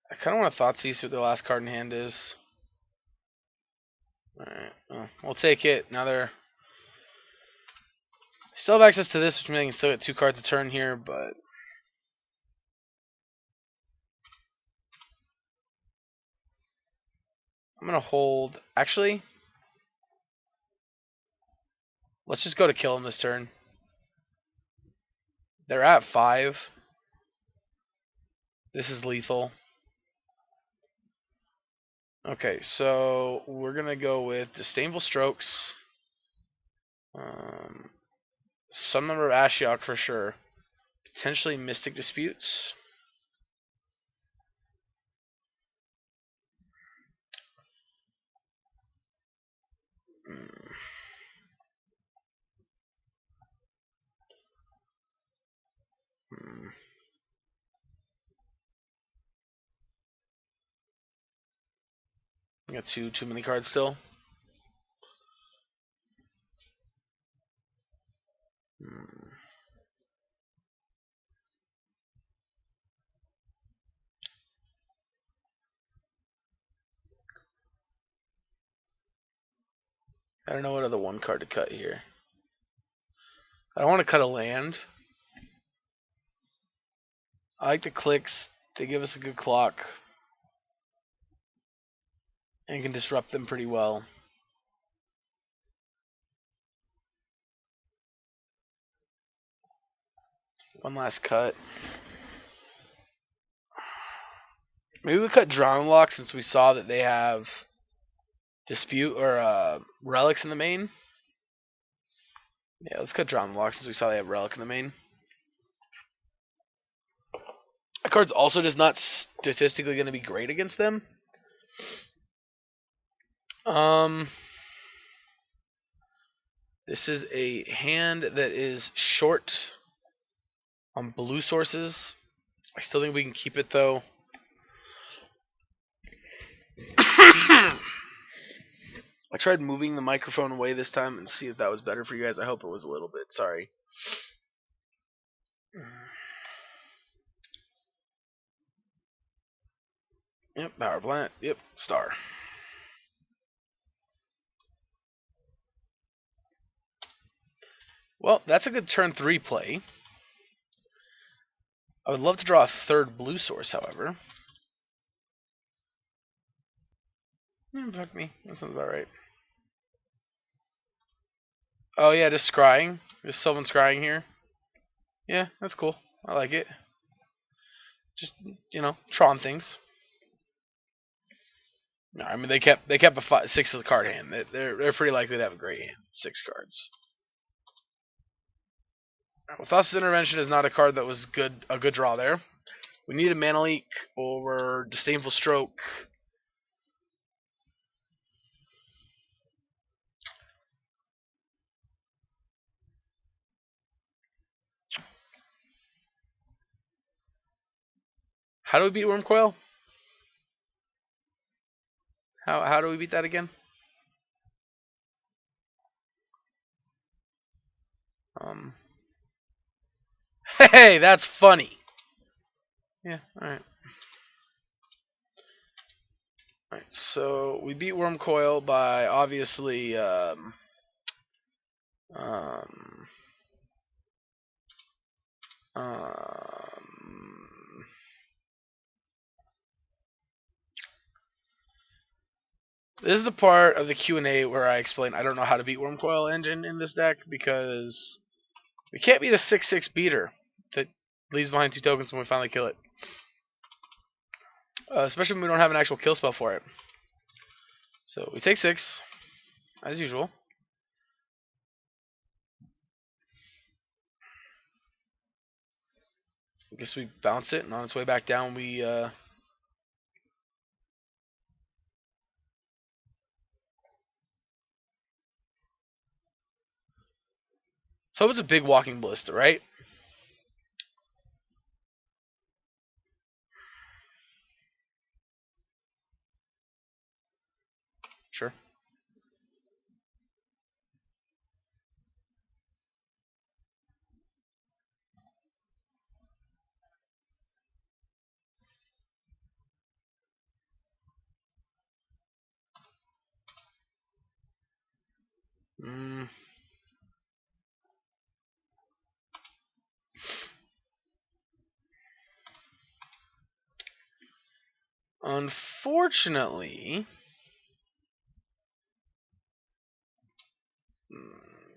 I kind of want to Thoughtseize see what the last card in hand is. Alright, well, we'll take it. Now they're still have access to this, which means they can still get 2 cards a turn here, but I'm going to hold. Actually, let's just go to kill them this turn. They're at 5. This is lethal. Okay, so we're going to go with Disdainful Strokes. Some number of Ashiok for sure. Potentially Mystic Disputes. I got too many cards still. I don't know what other 1 card to cut here. I don't want to cut a land. I like the clicks. They give us a good clock. And can disrupt them pretty well. One last cut. Maybe we cut Drown Lock since we saw that they have Dispute or Relics in the main. Yeah, let's cut Drown Lock since we saw they have Relic in the main. That card's also just not statistically going to be great against them. This is a hand that is short on blue sources. I still think we can keep it though. I tried moving the microphone away this time and see if that was better for you guys. I hope it was a little bit. Sorry. Yep, power plant. Yep, star. Well, that's a good turn 3 play. I would love to draw a 3rd blue source, however. Fuck me. That sounds about right. Oh yeah, just scrying. Just someone scrying here. Yeah, that's cool. I like it. Just Tron things. No, I mean they kept a 6 of the card hand. They're pretty likely to have a great hand. 6 cards. With us, intervention is not a card that was a good draw there. We need a mana leak or disdainful stroke. How do we beat Wormcoil? How do we beat that again? Um. Hey, that's funny. Yeah. All right. All right. So we beat Wormcoil by obviously. Um, um, this is the part of the Q&A where I explain I don't know how to beat Wormcoil Engine in this deck because we can't beat a 6/6 beater that leaves behind 2 tokens when we finally kill it. Especially when we don't have an actual kill spell for it. So we take 6, as usual. I guess we bounce it, and on its way back down, we so it's a big walking ballista, right? Sure. Mm. Unfortunately,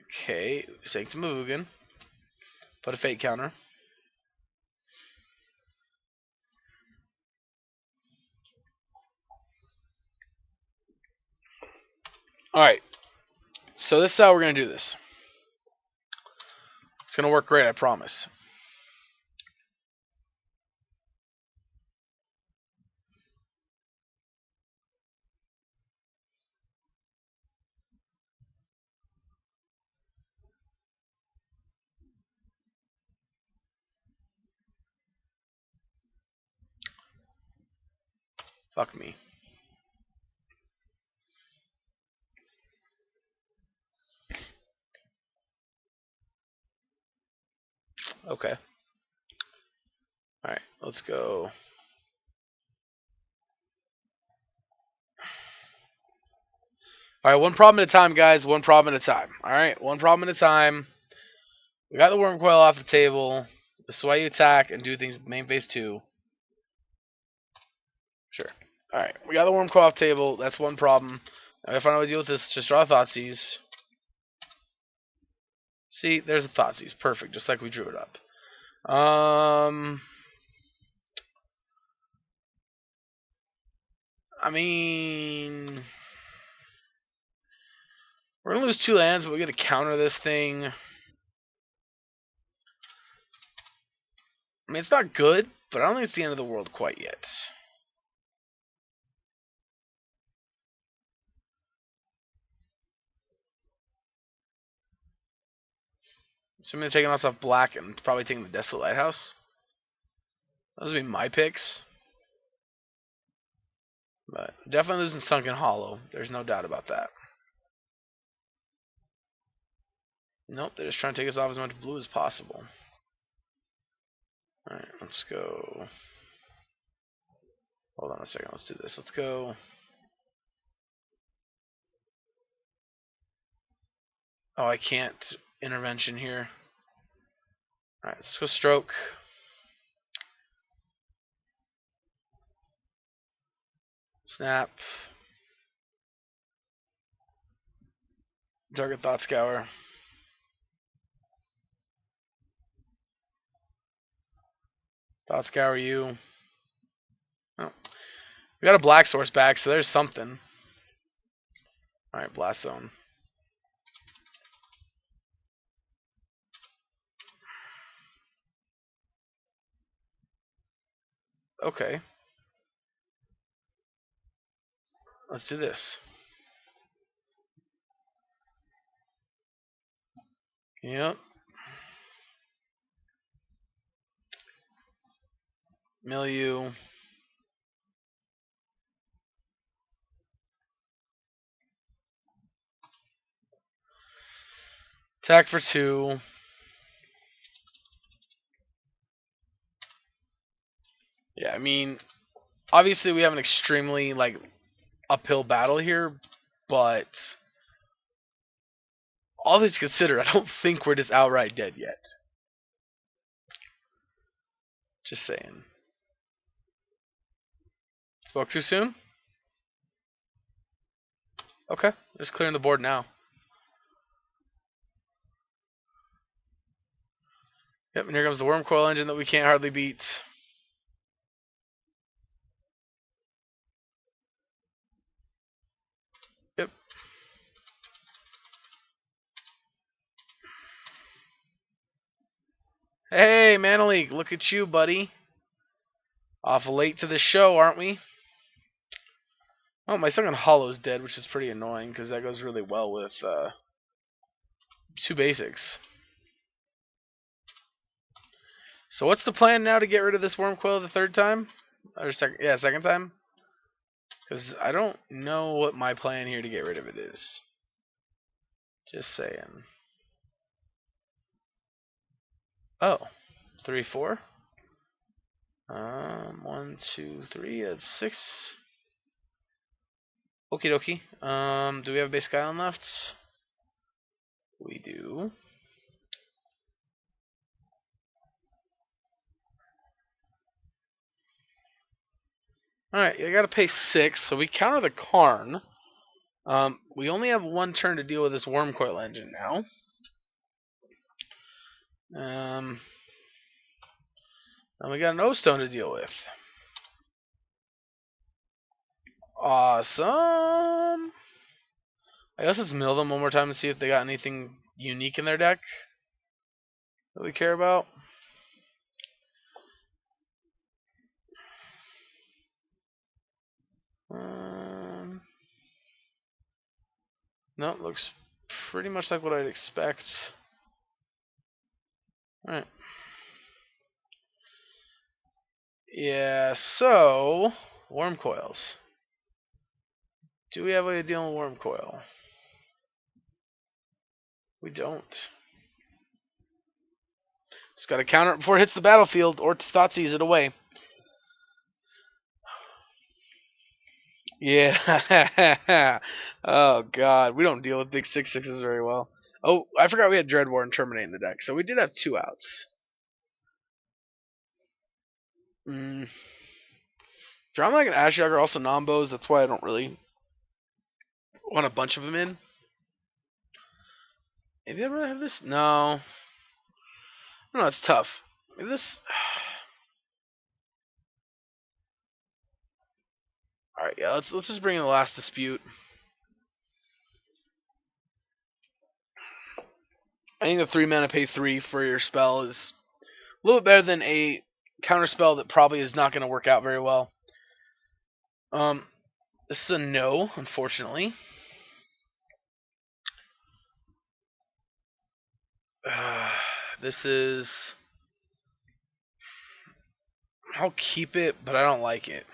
okay, Sanctum of Ugin. Put a fate counter. Alright, so this is how we're going to do this. It's going to work great, I promise. Fuck me. Okay. Alright, let's go. Alright, one problem at a time, guys. One problem at a time. Alright, one problem at a time. We got the Wormcoil off the table. This is why you attack and do things main phase 2. Sure. Alright, we got the Wormcoil off the table. That's one problem. Now, if I know how to deal with this, just draw a Thoughtseize. See, there's a Thoughtseize. Perfect, just like we drew it up. I mean, we're gonna lose 2 lands, but we gotta counter this thing. I mean, it's not good, but I don't think it's the end of the world quite yet. So I'm taking us off black and probably taking the Desolate Lighthouse. Those would be my picks. But definitely losing Sunken Hollow. There's no doubt about that. Nope, they're just trying to take us off as much blue as possible. Alright, let's go. Hold on a second, let's do this. Let's go. Oh, I can't intervention here. Alright, let's go stroke. Snap. Target Thought Scour. Thought Scour you. Oh. We got a Black Source back, so there's something. Alright, Blast Zone. Okay. Let's do this. Yep. Milieu. Attack for 2. Yeah, I mean, obviously we have an extremely uphill battle here, but all things considered, I don't think we're just outright dead yet. Just saying. Spoke too soon? Okay, just clearing the board now. Yep, and here comes the Worm Coil engine that we can't hardly beat. Yep. Hey, Manaleek, look at you, buddy. Awful late to the show, aren't we? Oh, my second Hollow's dead, which is pretty annoying because that goes really well with 2 basics. So what's the plan now to get rid of this Worm Coil the 3rd time? Or second time? Because I don't know what my plan here to get rid of it is. Just saying. Oh, 3, 4. 1, 2, 3. That's 6. Okie dokie. Do we have a basic island left? We do. Alright, you gotta pay 6, so we counter the Karn. We only have 1 turn to deal with this Worm Coil engine now. And we got an O-Stone to deal with. Awesome. I guess let's mill them one more time to see if they got anything unique in their deck that we care about. No, looks pretty much like what I'd expect. Alright. Yeah, so Worm Coils. Do we have a way of dealing with Worm Coil? We don't. Just gotta counter it before it hits the battlefield, or Thoughtseize it away. Yeah. Oh god, we don't deal with big 6/6s very well. Oh, I forgot we had Dreadwar and Terminate in the deck, so we did have 2 outs. Drama and Ashiok are also nombos. That's why I don't really want a bunch of them in. Maybe I'd rather have this. No, no, it's tough. Maybe this. All right, yeah. Let's just bring in the last dispute. I think the 3 mana pay 3 for your spell is a little bit better than a counter spell that probably is not going to work out very well. This is a no, unfortunately. This is. I'll keep it, but I don't like it.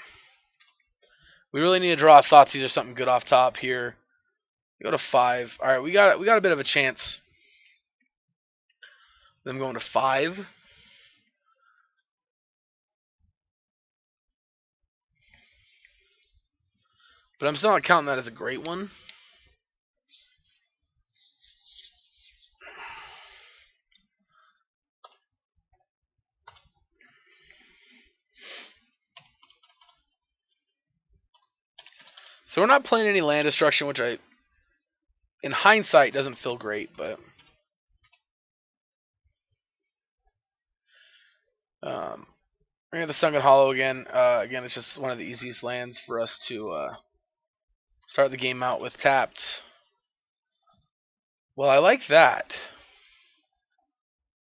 We really need to draw Thoughtseize or something good off top here. Go to 5. All right, we got a bit of a chance. Them going to 5. But I'm still not counting that as a great one. So we're not playing any land destruction, which I in hindsight doesn't feel great, but we're gonna the Sunken Hollow again. Again, it's just one of the easiest lands for us to start the game out with tapped. Well, I like that.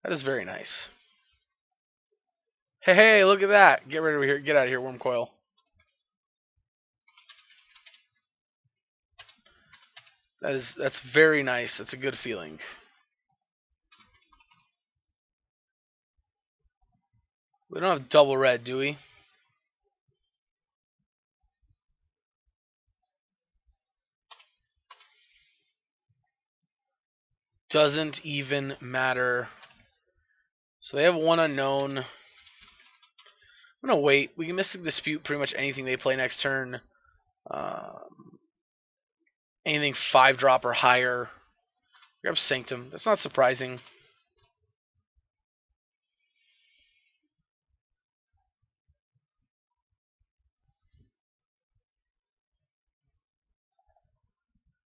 That is very nice. Hey, hey, look at that! Get rid of here. Get out of here, Worm Coil. That's very nice. That's a good feeling. We don't have double red, do we? Doesn't even matter. So they have one unknown. I'm gonna wait. We can Mystic Dispute pretty much anything they play next turn. Anything 5-drop or higher. Grab Sanctum. That's not surprising.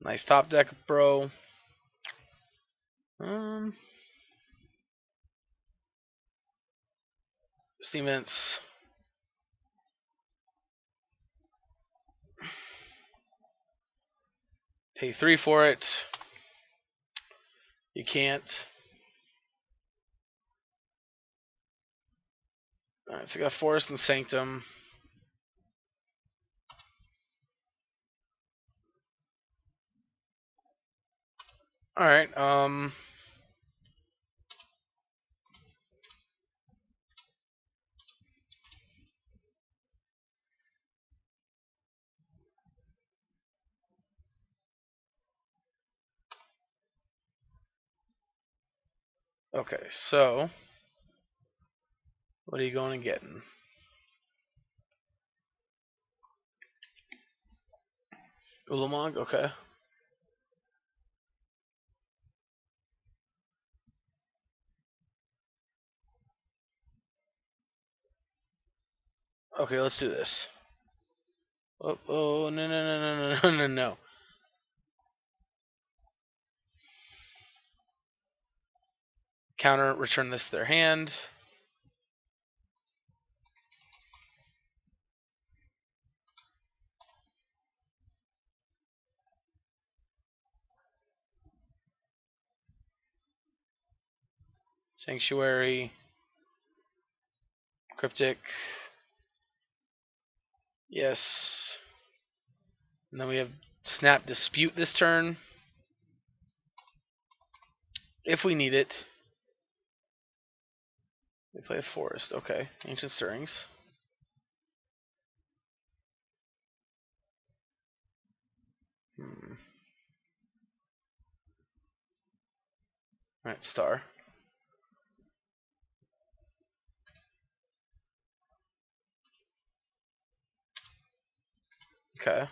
Nice top deck, bro. Steam Vents. Pay 3 for it. You can't. Alright, so I got Forest and Sanctum. Alright, okay, so what are you going and getting? Ulamog, okay. Okay, let's do this. Oh, no, no, no, no, no, no, no. Counter, return this to their hand. Sanctuary. Cryptic. Yes. And then we have Snap Dispute this turn. If we need it. They play a Forest. Okay. Ancient Stirrings. Alright, Star. Okay.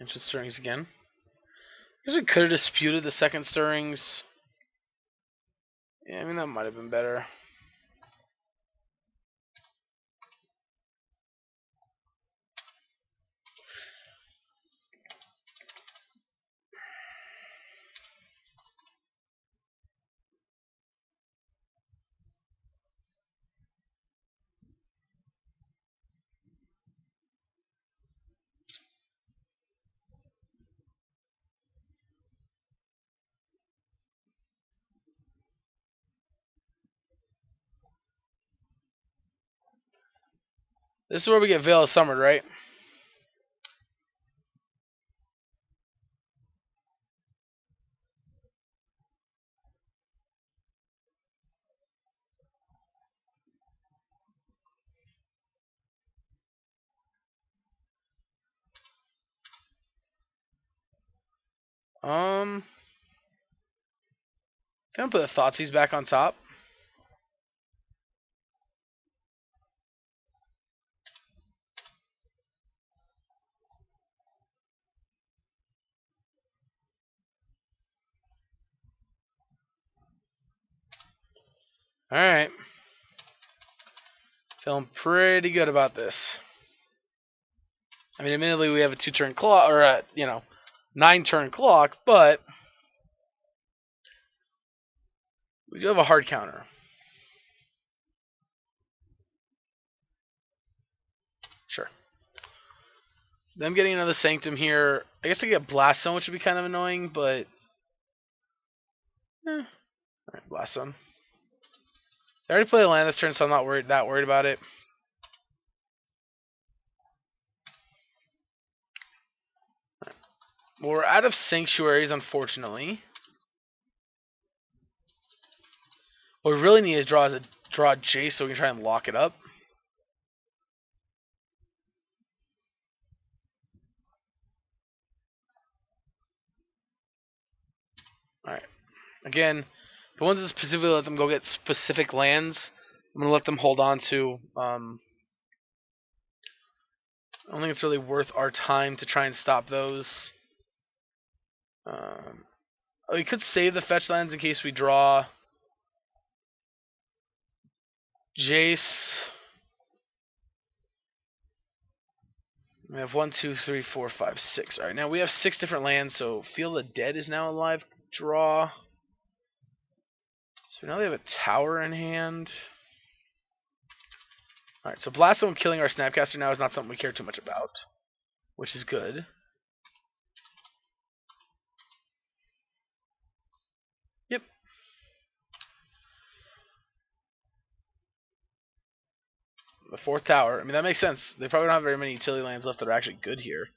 Ancient Stirrings again. I guess we could have disputed the second Stirrings. Yeah, I mean, that might have been better. This is where we get Veil of Summer, right? Gonna put the Thoughtseize back on top. Alright. Feeling pretty good about this. I mean, admittedly, we have a 2-turn clock, or a 9-turn clock, but we do have a hard counter. Sure. Them getting another Sanctum here, I guess they get Blast Zone, which would be kind of annoying, but Alright, Blast Zone. They already played a land this turn, so I'm not that worried about it. Well, we're out of Sanctuaries, unfortunately. What we really need to draw is a Jace so we can try and lock it up. Alright. Again, the ones that specifically let them go get specific lands, I'm going to let them hold on to. I don't think it's really worth our time to try and stop those. We could save the fetch lands in case we draw Jace. We have 1, 2, 3, 4, 5, 6. Alright, now we have 6 different lands, so Feel the Dead is now a live draw. So now they have a tower in hand. Alright, so Blast Zone killing our Snapcaster now is not something we care too much about, which is good. Yep. The 4th tower. I mean, that makes sense. They probably don't have very many utility lands left that are actually good here.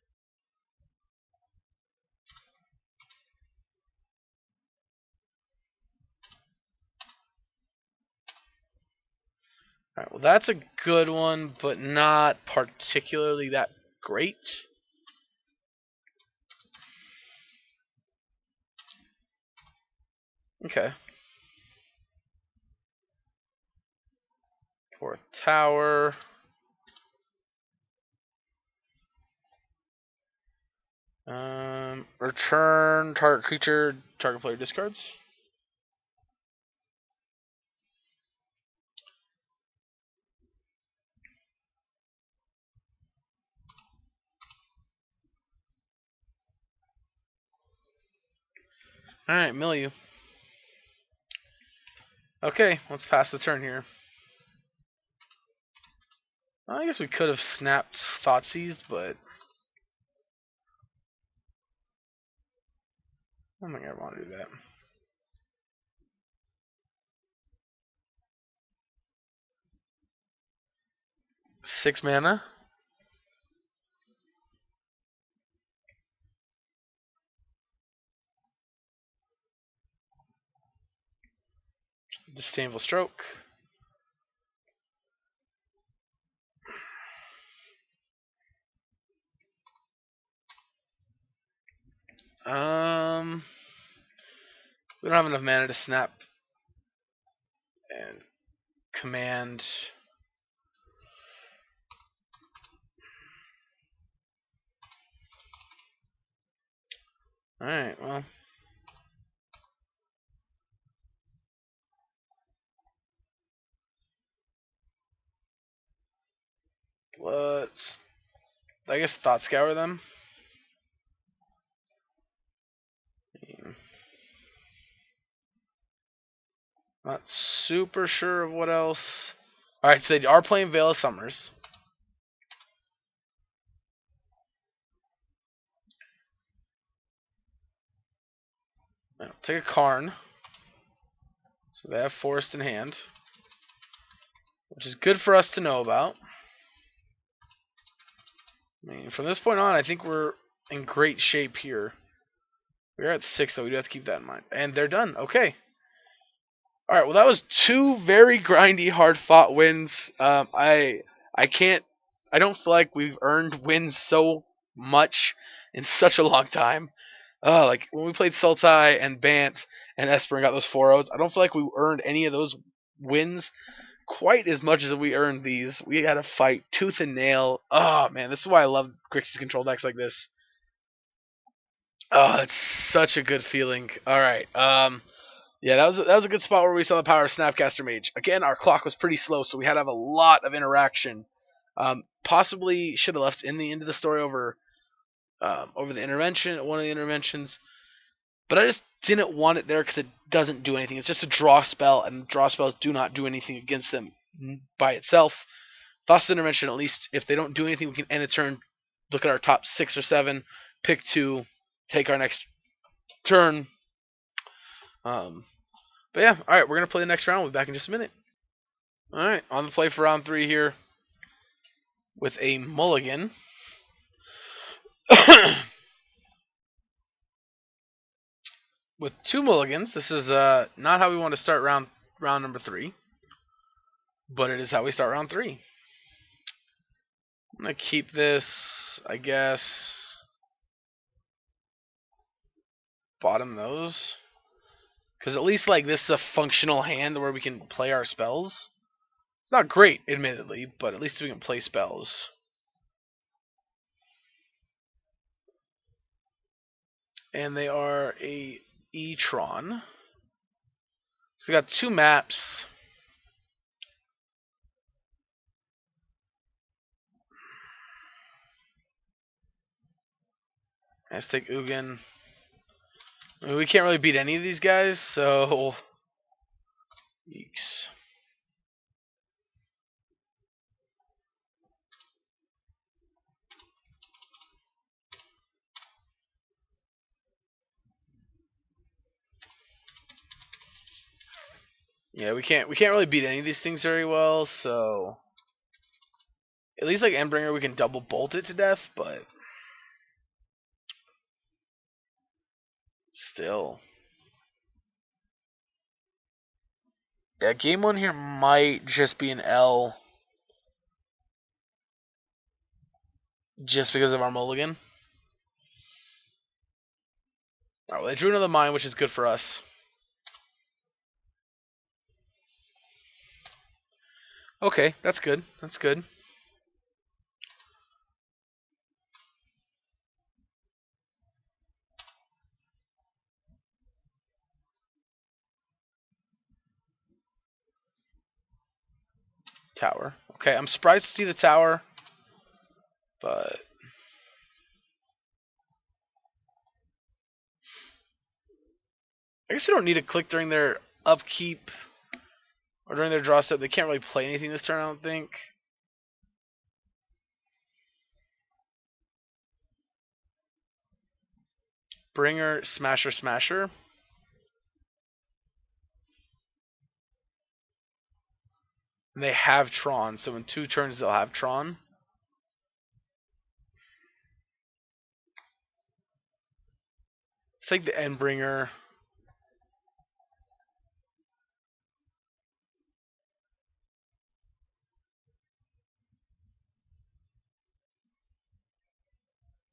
Alright, well that's a good one, but not particularly that great. Okay. 4th tower. Return target creature, target player discards. Alright, mill you. Okay, let's pass the turn here. Well, I guess we could have snapped Thought Seized, but I don't think I want to do that. Six mana. Disdainful Stroke. We don't have enough mana to snap and command. Alright, well. Let's, I guess, Thought Scour them. Not super sure of what else. Alright, so they are playing Veil of Summers. Now, take a Karn. So they have Forest in hand, which is good for us to know about. I mean, from this point on, I think we're in great shape here. We're at 6, though. We do have to keep that in mind. And they're done. Okay. Alright, well, that was 2 very grindy, hard-fought wins. I don't feel like we've earned wins so much in such a long time. Like, when we played Sultai and Bant and Esper and got those 4-0s, I don't feel like we earned any of those wins quite as much as we earned these. We had to fight tooth and nail. Oh, man, this is why I love Grixis Control decks like this. Oh, it's such a good feeling. Alright, Yeah, that was a good spot where we saw the power of Snapcaster Mage. Again, our clock was pretty slow, so we had to have a lot of interaction. Possibly should have left in the end of the story over the intervention, one of the interventions, but I just didn't want it there because it doesn't do anything. It's just a draw spell, and draw spells do not do anything against them by itself. Thoughtless Intervention, at least if they don't do anything, we can end a turn, look at our top 6 or 7, pick 2, take our next turn. But yeah, alright, we're going to play the next round. We'll be back in just a minute. Alright, on the play for round 3 here with a mulligan. With 2 mulligans. This is not how we want to start round number 3, but it is how we start round 3. I'm going to keep this, I guess, bottom those. Because at least like this is a functional hand where we can play our spells. It's not great, admittedly, but at least we can play spells. And they are a E-tron. So we got 2 maps. Let's take Ugin. I mean, we can't really beat any of these guys, so Yeeks. Yeah, we can't really beat any of these things very well, so at least like Endbringer we can double bolt it to death, but still. Yeah, game 1 here might just be an L just because of our mulligan. Alright, well, they drew another mine, which is good for us. Okay, that's good. That's good. Tower. Okay, I'm surprised to see the tower, but I guess we don't need to click during their upkeep or during their draw step. They can't really play anything this turn, I don't think. Bringer, Smasher, Smasher. And they have Tron, so in 2 turns they'll have Tron. Let's take the Endbringer.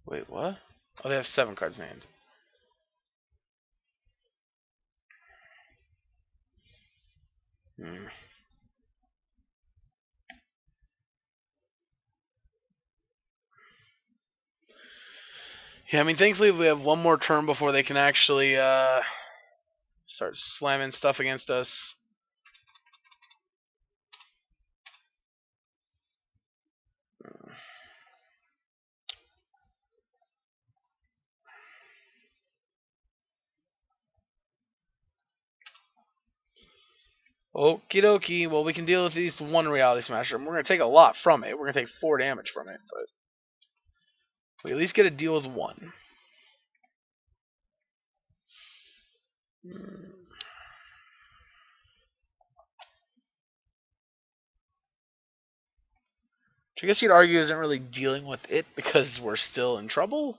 Wait, what? Oh, they have 7 cards in hand. Yeah, I mean, thankfully we have 1 more turn before they can actually start slamming stuff against us. Okie dokie. Well, we can deal with at least 1 Reality Smasher. We're going to take a lot from it. We're going to take 4 damage from it, but we at least get to deal with 1. Which I guess you'd argue isn't really dealing with it because we're still in trouble.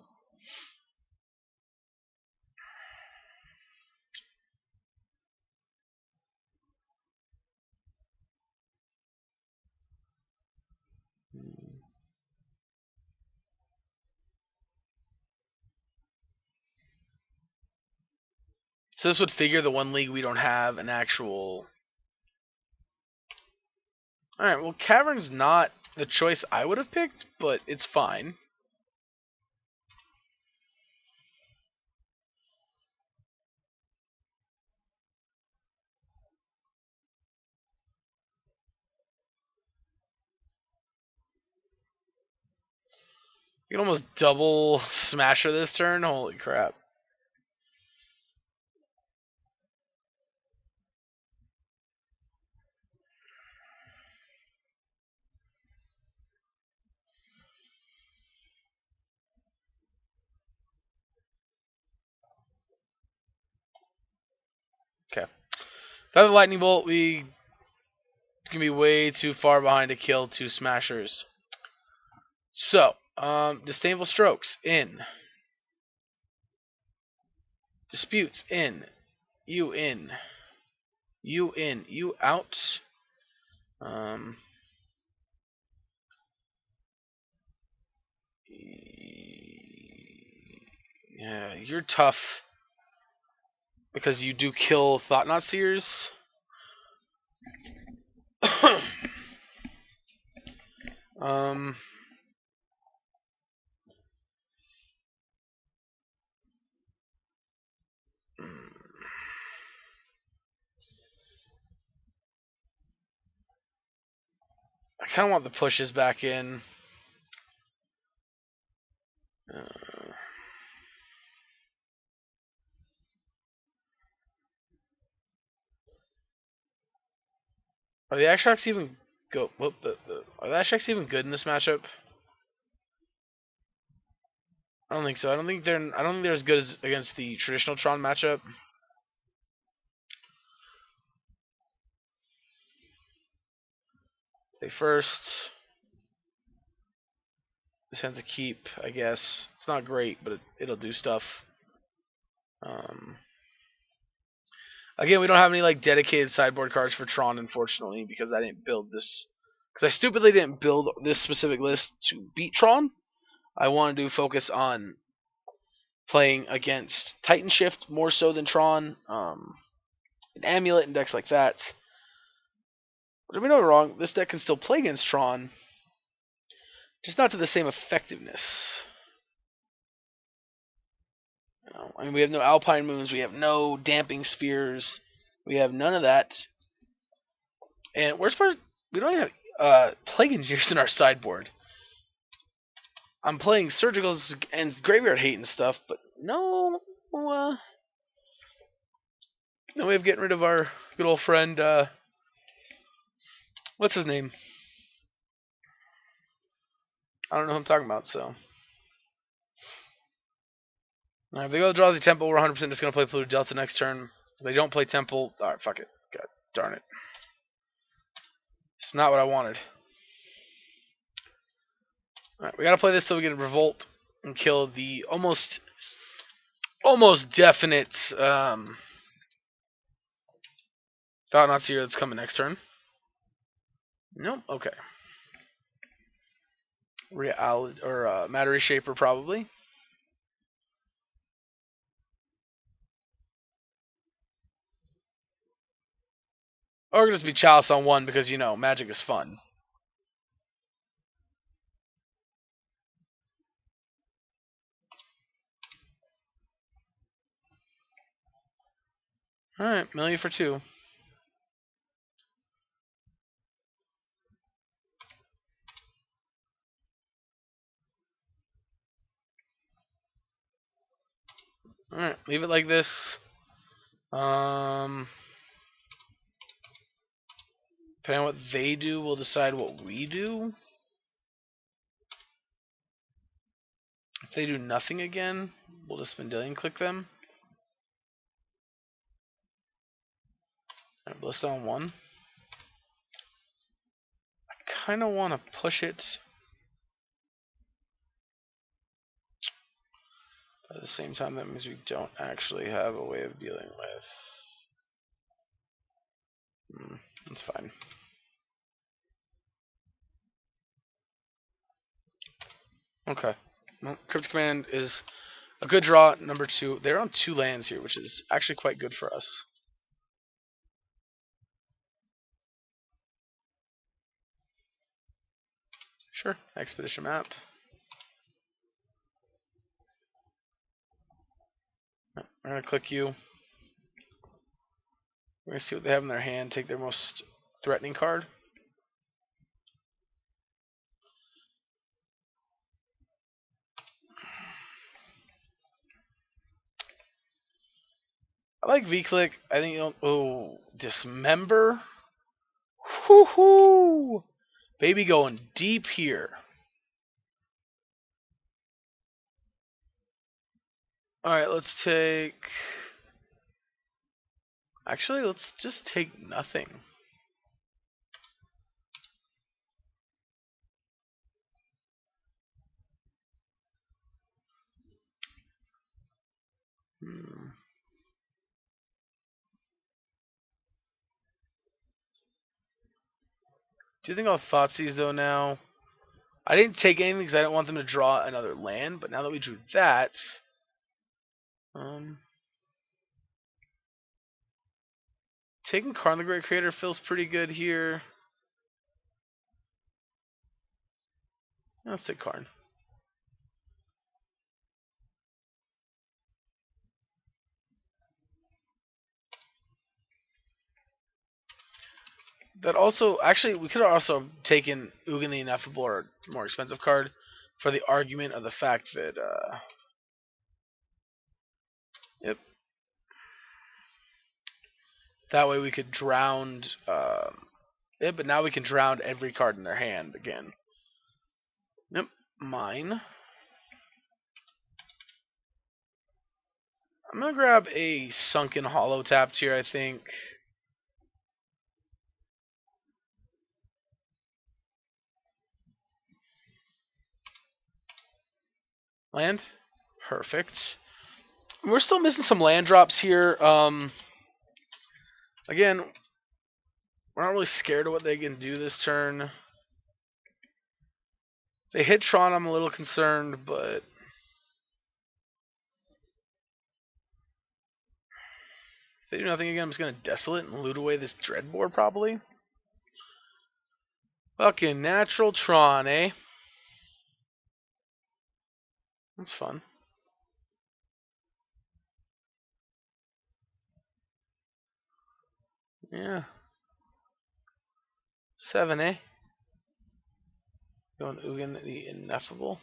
So this would figure the 1 league we don't have an actual... Alright, well, Cavern's not the choice I would have picked, but it's fine. You can almost double Smasher this turn. Holy crap. Okay. Without the Lightning Bolt, we can be way too far behind to kill 2 Smashers. So, Disdainful Strokes in. Disputes in. You in. You in. You out. Yeah, you're tough because you do kill Thought-Knot Seers. um, I kind of want the pushes back in. Are the Ash-Shocks even go? Are the Ash-Shocks even good in this matchup? I don't think so. I don't think they're as good as against the traditional Tron matchup. Play first. This hand's a keep, I guess. It's not great, but it'll do stuff. Again, we don't have any like dedicated sideboard cards for Tron, unfortunately, because I didn't build this. Because I stupidly didn't build this specific list to beat Tron. I wanted to focus on playing against Titan Shift more so than Tron, an Amulet and decks like that. But don't be wrong, this deck can still play against Tron, just not to the same effectiveness. I mean, we have no Alpine Moons, we have no Damping Spheres, we have none of that. And worst part, we don't even have Plague Engineers in our sideboard. I'm playing Surgicals and Graveyard Hate and stuff, but no way of getting rid of our good old friend, what's his name? I don't know who I'm talking about, so. Alright, if they go Drowsy Temple, we're 100% just going to play Polluted Delta next turn. If they don't play Temple, alright, fuck it. God darn it. It's not what I wanted. Alright, we got to play this so we can Revolt and kill the almost definite Thought-Knot Seer that's coming next turn. Nope, okay. Matter Shaper probably. Or just be Chalice on 1 because, Magic is fun. Alright, million for 2. Alright, leave it like this. Depending on what they do, we'll decide what we do. If they do nothing again, we'll just Spindilion click them. Alright, Blissed on 1. I kind of want to push it. But at the same time, that means we don't actually have a way of dealing with. That's fine. Okay. Well, Cryptic Command is a good draw. Number 2. They're on 2 lands here, which is actually quite good for us. Sure. Expedition map. We're going to click you. We're going to see what they have in their hand. Take their most threatening card. like V-Click. I think you'll. Oh, Dismember. Whoo-hoo! Baby going deep here. Alright, let's take... Actually, let's just take nothing. Do you think I'll Thoughtseize though now? I didn't take anything because I didn't want them to draw another land, but now that we drew that... taking Karn the Great Creator feels pretty good here. Let's take Karn. That also, actually, we could have also taken Ugin the Ineffable, or a more expensive card, for the argument of the fact that, yep. That way we could drown, yeah, but now we can drown every card in their hand again. Yep, mine. I'm gonna grab a Sunken Hollow tapped here, I think. Land. Perfect. We're still missing some land drops here. Again, we're not really scared of what they can do this turn. If they hit Tron, I'm a little concerned, but if they do nothing again, I'm just gonna Desolate and loot away this Dreadboard probably. Fucking natural Tron, eh? That's fun. Yeah. 7, eh? Going Ugin the Ineffable.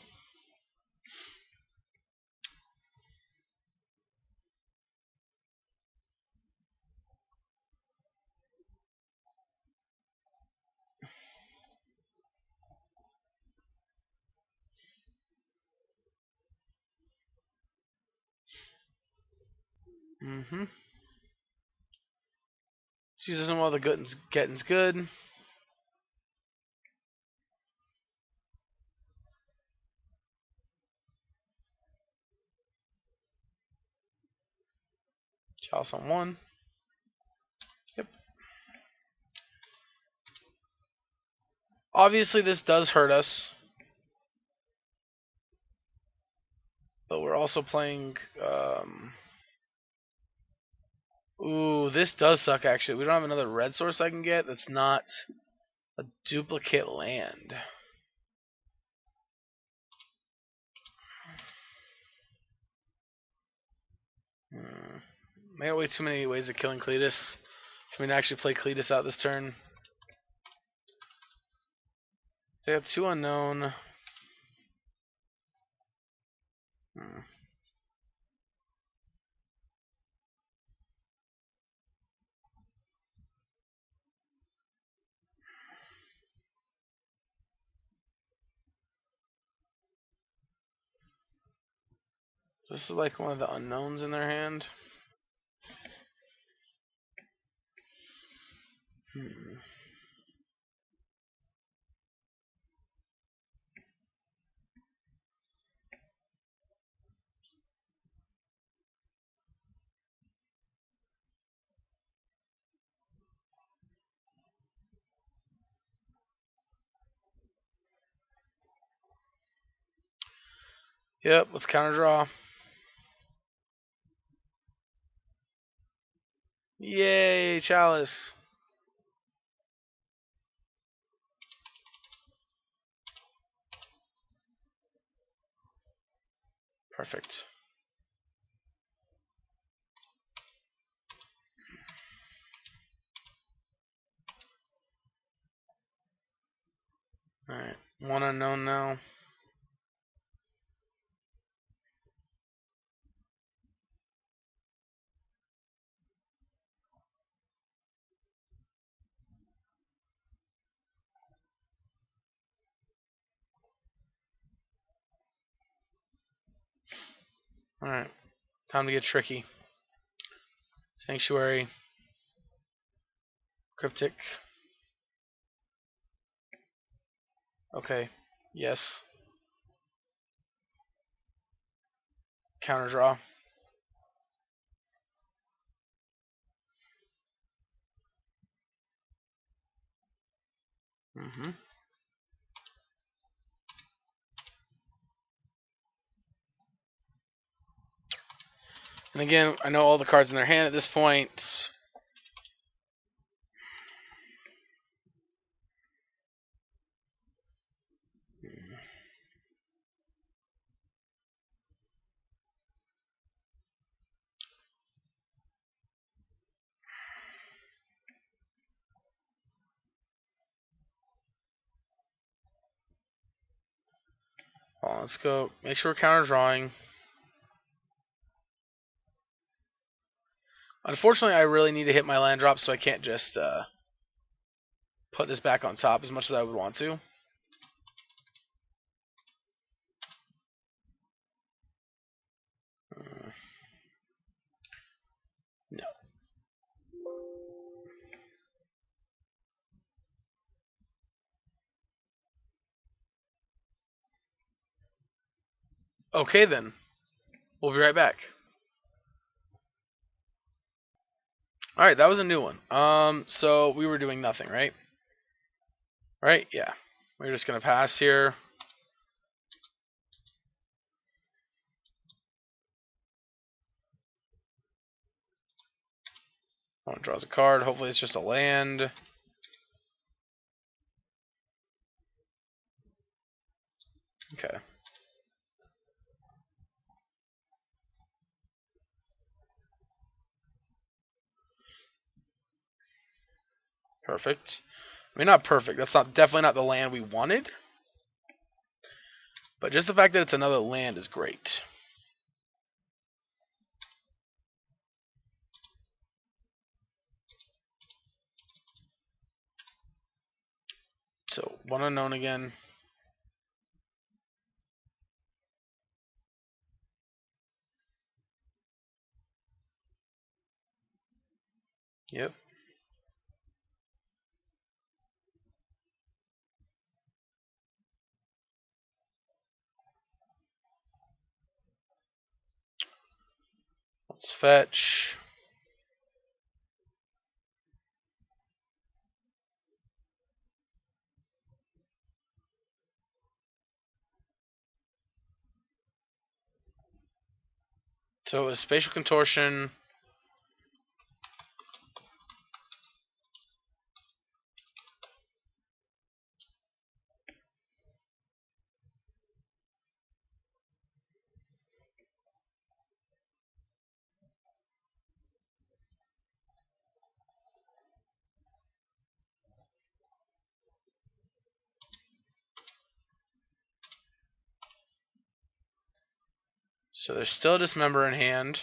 Mm-hmm. She uses them while the getting's good. Chalice on 1. Yep. Obviously, this does hurt us. But we're also playing... Ooh, this does suck, actually. We don't have another red source I can get that's not a duplicate land. I got way too many ways of killing Cletus for me to actually play Cletus out this turn. They got 2 unknown. This is like one of the unknowns in their hand. Yep, let's counter draw. Yay, Chalice. Perfect. Alright, 1 unknown now. Alright. Time to get tricky. Sanctuary. Cryptic. Okay. Yes. Counter draw. Mm-hmm. And again, I know all the cards in their hand at this point. Well, let's go. Make sure we're counter drawing. Unfortunately, I really need to hit my land drop, so I can't just put this back on top as much as I would want to. No. Okay, then. We'll be right back. Alright, that was a new one. So we were doing nothing, right? Right? Yeah. We're just going to pass here. One draws a card. Hopefully it's just a land. Okay. Perfect. I mean, not perfect. That's definitely not the land we wanted. But just the fact that it's another land is great. So, one unknown again. Yep. Let's fetch. So it was Spatial Contortion. So there's still a Dismember in hand.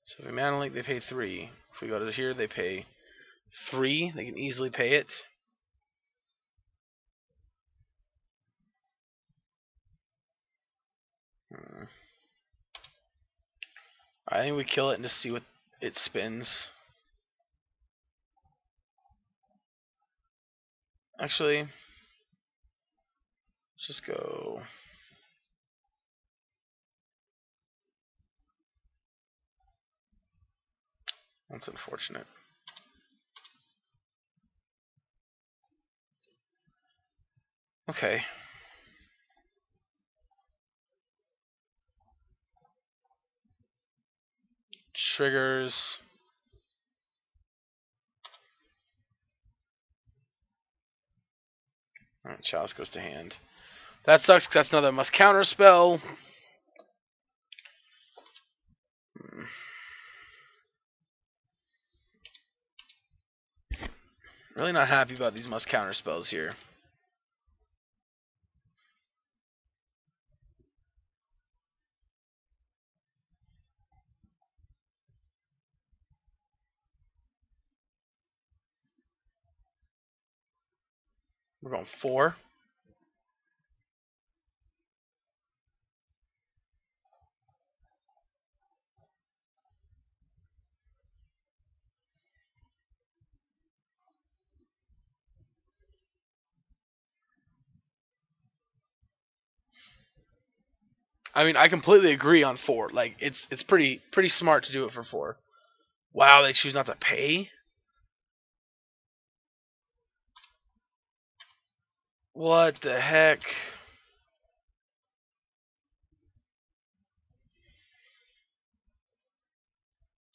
So if we Mana Link, they pay 3. If we go to here, they pay 3. They can easily pay it. I think we kill it and just see what it spins. Actually, let's just go. That's unfortunate. Okay. Triggers. Alright, Chalice goes to hand. That sucks because that's another must counter spell. Really not happy about these must counter spells here. We're going 4. I mean, I completely agree on 4. Like, it's pretty smart to do it for 4. Wow, they choose not to pay? What the heck?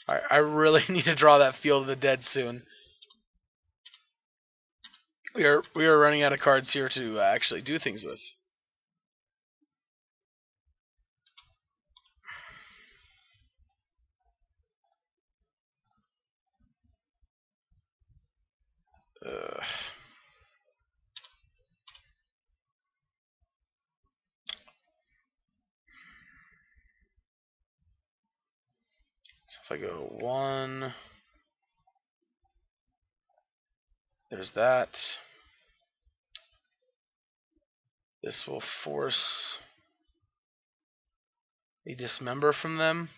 Alright, I really need to draw that Field of the Dead soon. We are running out of cards here to actually do things with. Ugh. So if I go 1, there's that. This will force a dismember from them.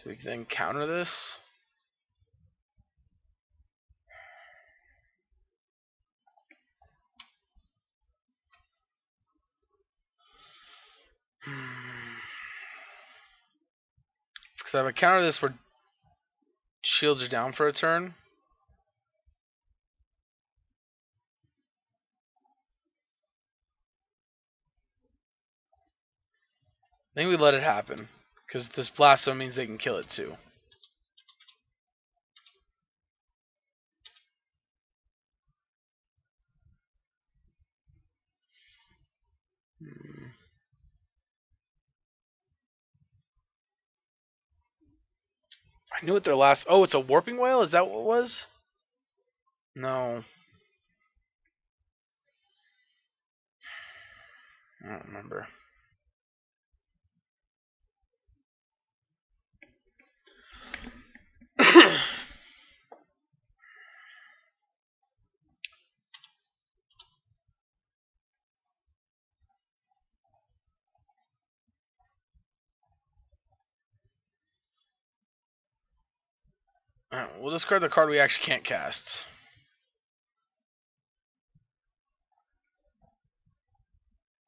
Do we then counter this? Because if I counter this where shields are down for a turn. I think we let it happen. Because this Blasto means they can kill it too. I knew what their last... Oh, it's a Warping Whale? Is that what it was? No. I don't remember. Alright, we'll discard the card we actually can't cast.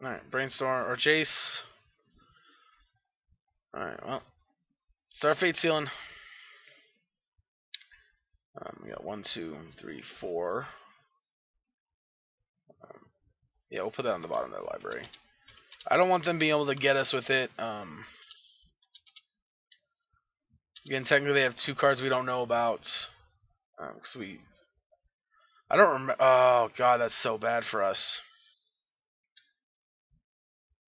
Alright, Brainstorm or Jace. Alright, well. Start Fate Sealing. We got 1, 2, 3, 4. Yeah, we'll put that on the bottom of their library. I don't want them being able to get us with it. Again, technically they have 2 cards we don't know about. Cause I don't remember. Oh god, that's so bad for us.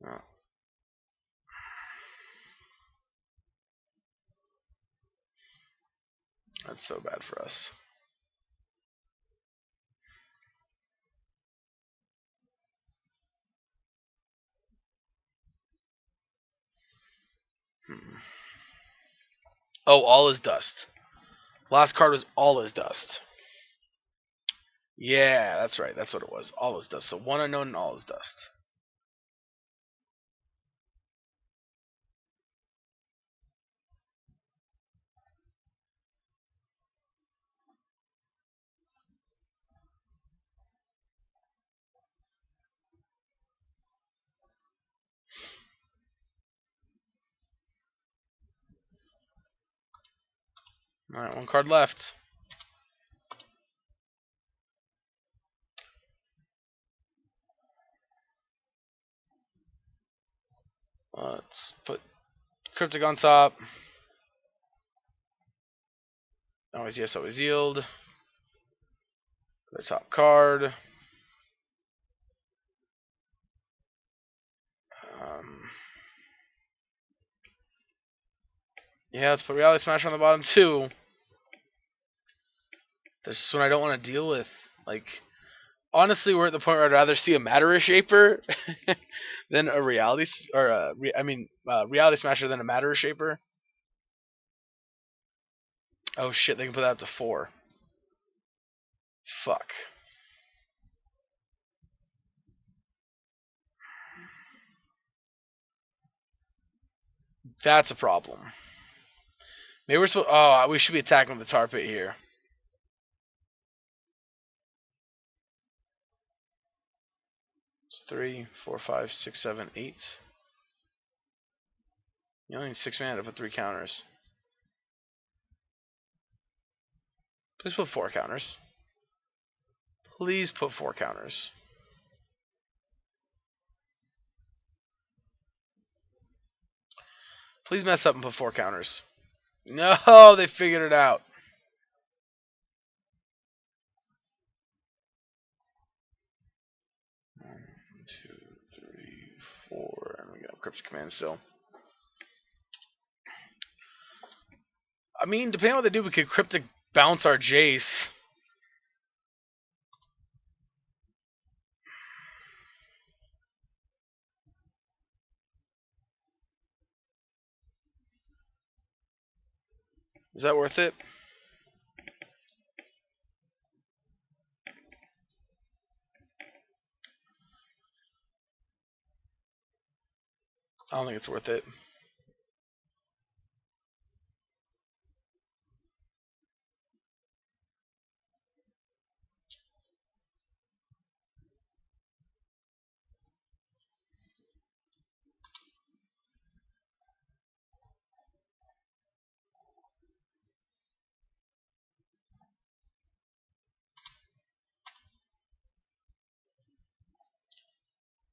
Oh. That's so bad for us. Oh, All is Dust. Last card was All is Dust. Yeah, that's right. That's what it was. All is Dust. So 1 unknown and All is Dust. Alright, 1 card left. Let's put Cryptic on top. Always yes, always yield. The top card. Yeah, let's put Reality Smash on the bottom too. That's just one I don't want to deal with. Like, honestly, we're at the point where I'd rather see a Matter Shaper than a Reality Smasher than a Matter Shaper. Oh shit, they can put that up to 4. Fuck. That's a problem. Maybe we're supposed. Oh, we should be attacking with the tar pit here. It's 3, 4, 5, 6, 7, 8. You only need 6 mana to put 3 counters. Please put 4 counters. Please put 4 counters. Please mess up and put 4 counters. No, they figured it out. One, 2, 3, 4, and we got Cryptic Command still. I mean, depending on what they do, we could Cryptic bounce our Jace. Is that worth it? I don't think it's worth it.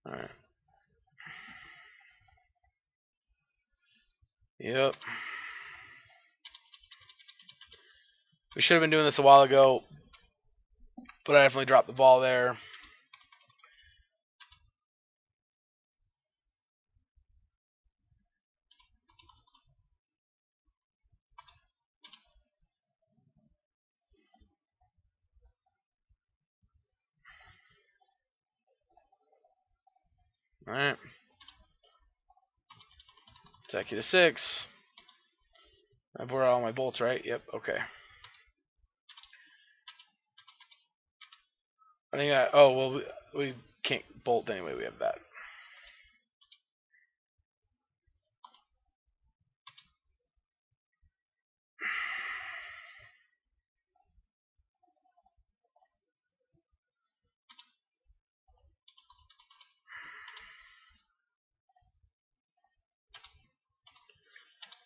Alright. Yep. We should have been doing this a while ago, but I definitely dropped the ball there. Alright. Attack you to 6. I brought all my bolts, right? Yep, okay. I think oh, well, we can't bolt anyway, we have that.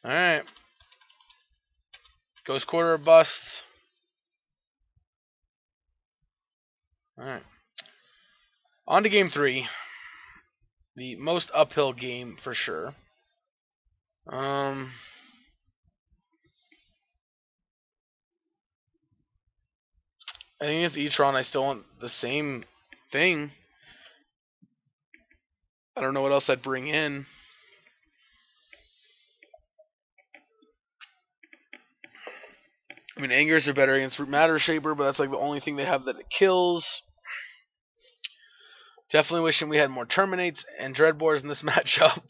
Alright. Ghost Quarter or bust. Alright. On to game 3. The most uphill game for sure. I think it's E-Tron. I still want the same thing. I don't know what else I'd bring in. I mean, Angers are better against Matter Shaper, but that's like the only thing they have that it kills. Definitely wishing we had more Terminates and Dreadbores in this matchup.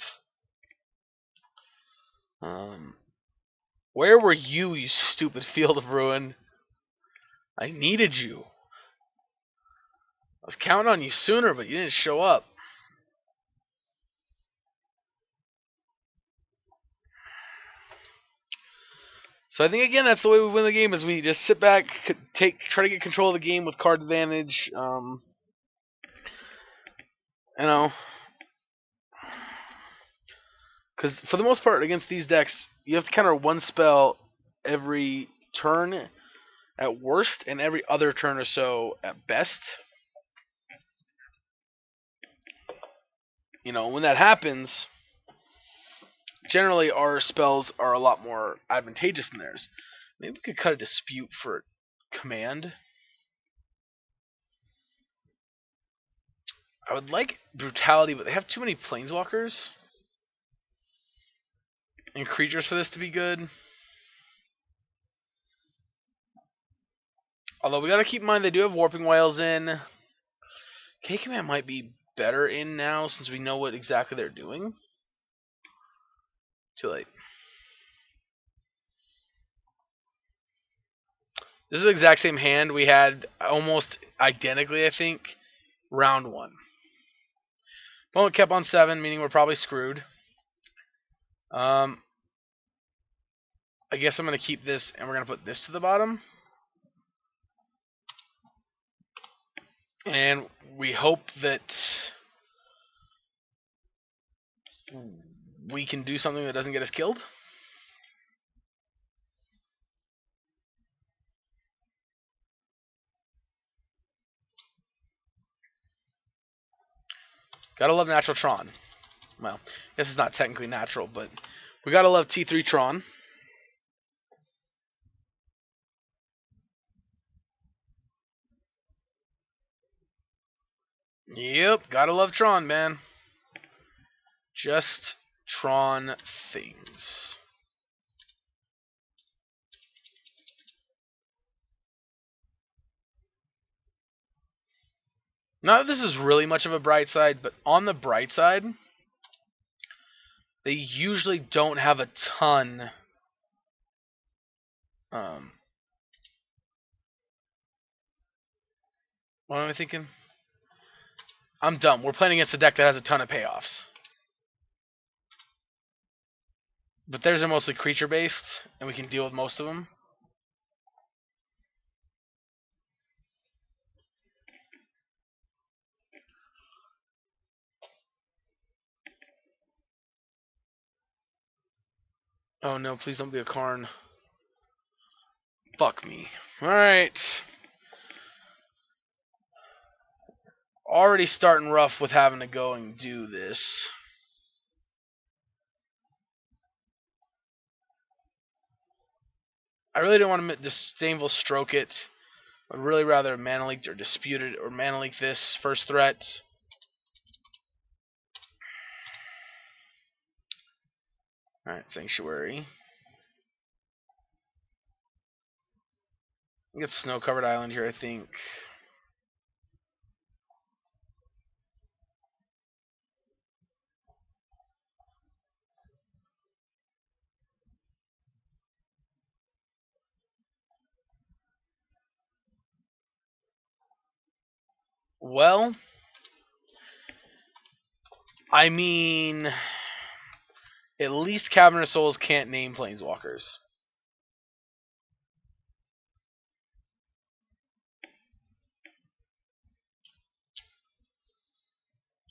Where were you, you stupid Field of Ruin? I needed you. I was counting on you sooner, but you didn't show up. So I think again that's the way we win the game is we just sit back, try to get control of the game with card advantage. You know, because for the most part against these decks, you have to counter one spell every turn at worst, and every other turn or so at best. You know, when that happens, generally our spells are a lot more advantageous than theirs. Maybe we could cut a dispute for command. I would like brutality, but they have too many planeswalkers and creatures for this to be good. Although we gotta keep in mind they do have warping whales in. K-Command might be better in now since we know what exactly they're doing. Too late. This is the exact same hand we had almost identically, I think, round 1. Opponent kept on 7, meaning we're probably screwed. I guess I'm going to keep this, and we're going to put this to the bottom. And we hope that we can do something that doesn't get us killed. Gotta love natural Tron. Well, I guess it's not technically natural, but we gotta love T3 Tron. Yep, gotta love Tron, man. Just Tron things. Not that this is really much of a bright side, but on the bright side, they usually don't have a ton. What am I thinking? I'm dumb. We're playing against a deck that has a ton of payoffs. But theirs are mostly creature based, and we can deal with most of them. Oh no, please don't be a Karn. Fuck me. Alright. Already starting rough with having to go and do this. I really don't want to disdainful stroke it. I'd really rather mana leaked or disputed or mana leak this first threat. Alright, Sanctuary. Get Snow Covered Island here, I think. Well, I mean, at least Cavern of Souls can't name Planeswalkers.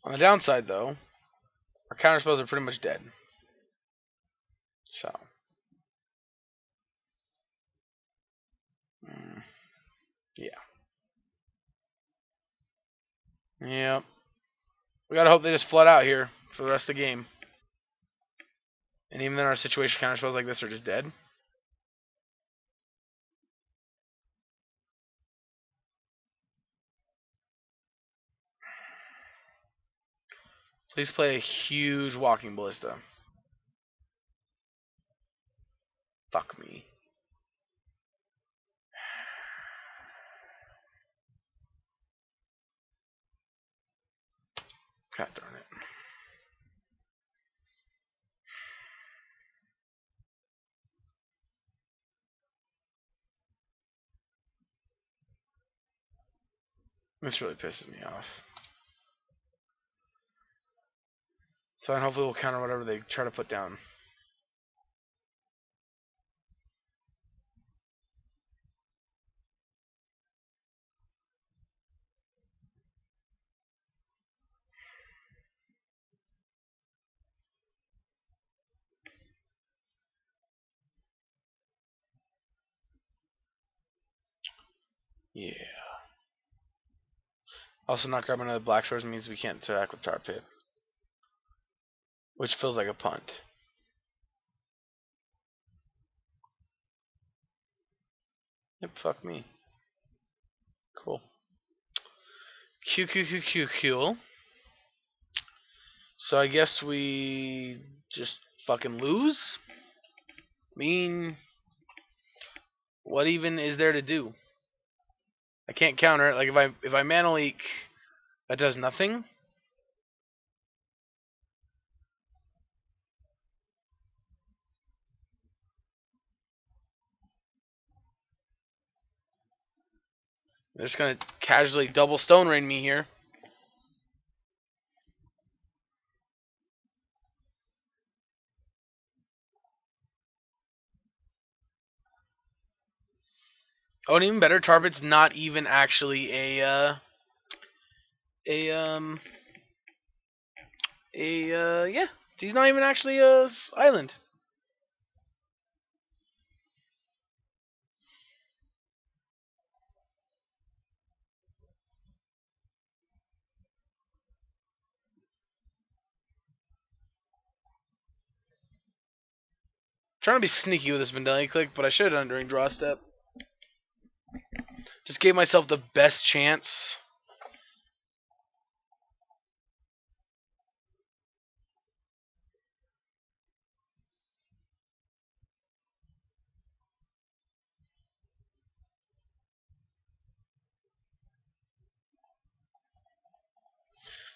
On the downside, though, our counterspells are pretty much dead. So. Yeah. Yep. We gotta hope they just flood out here for the rest of the game. And even then, our situation counterspells like this are just dead. Please play a huge Walking Ballista. Fuck me. God darn it. This really pisses me off. So then hopefully we'll counter whatever they try to put down. Yeah. Also, not grabbing another Black Swords means we can't interact with Tar Pit. Which feels like a punt. Yep, fuck me. Cool. Q. So I guess we just fucking lose? I mean, what even is there to do? I can't counter it. Like if I mana leak, that does nothing. They're just gonna casually double Stone Rain me here. Oh, and even better, Tarbit's not even actually a yeah, he's not even actually a island. Trying to be sneaky with this Vanilla click, but I should have done it during draw step. Just gave myself the best chance.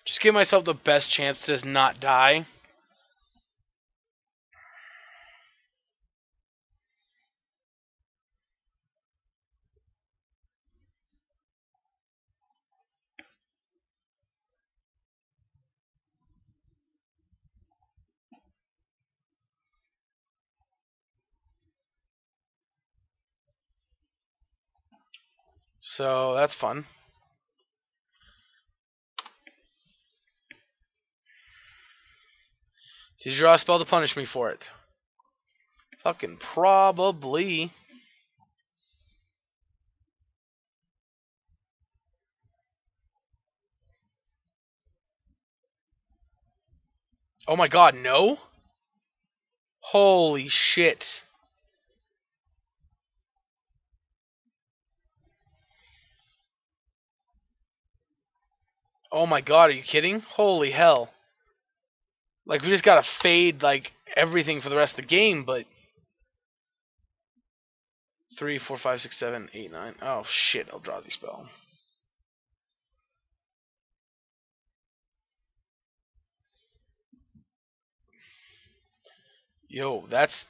Just give myself the best chance to just not die. So that's fun. Did you draw a spell to punish me for it? Fucking probably. Oh my god, no? Holy shit. Oh my god, are you kidding? Holy hell. Like, we just gotta fade, like, everything for the rest of the game, but... 3, 4, 5, 6, 7, 8, 9. Oh shit, Eldrazi spell. Yo, that's...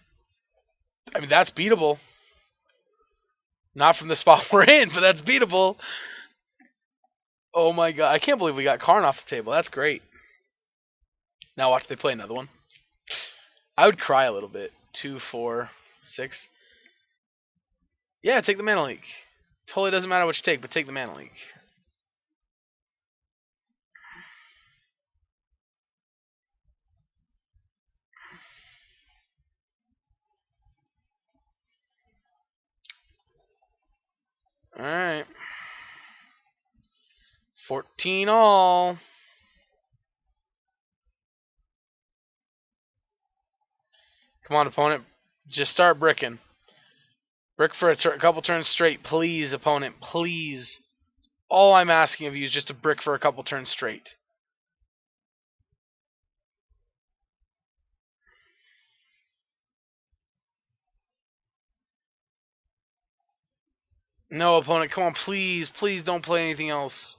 I mean, that's beatable. Not from the spot we're in, but that's beatable. Oh my god, I can't believe we got Karn off the table. That's great. Now watch they play another one. I would cry a little bit. 2, 4, 6. Yeah, take the mana leak. Totally doesn't matter what you take, but take the mana leak. Alright. 14 all. Come on, opponent. Just start bricking. Brick for a couple turns straight. Please, opponent. Please. All I'm asking of you is just to brick for a couple turns straight. No, opponent. Come on, please. Please don't play anything else.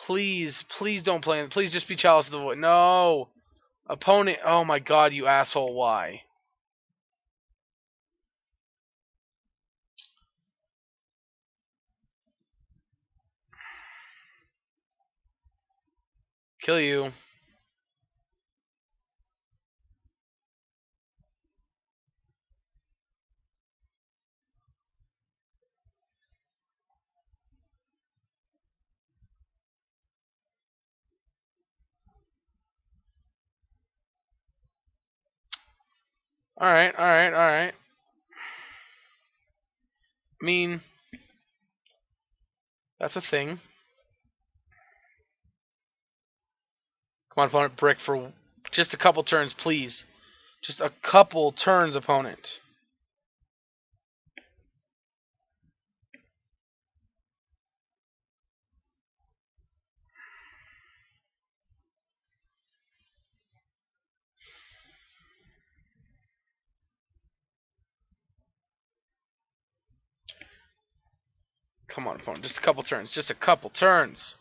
Please. Please don't play. Please just be Chalice of the Void. No. Opponent. Oh my god, you asshole. Why? Kill you. Alright, alright, alright. I mean, that's a thing. Come on, opponent. Brick for just a couple turns, please. Just a couple turns, opponent. Come on, opponent. Just a couple turns. Just a couple turns.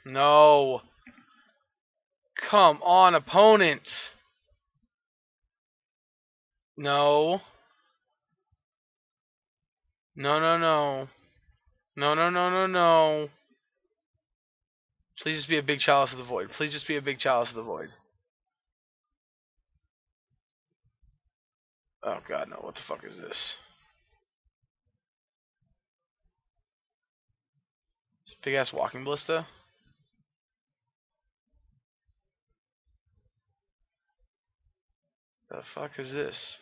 No. Come on, opponent. No. No, no, no. No, no, no, no, no. Please just be a big Chalice of the Void. Please just be a big Chalice of the Void. Oh god, no. What the fuck is this? This big ass walking ballista? The fuck is this?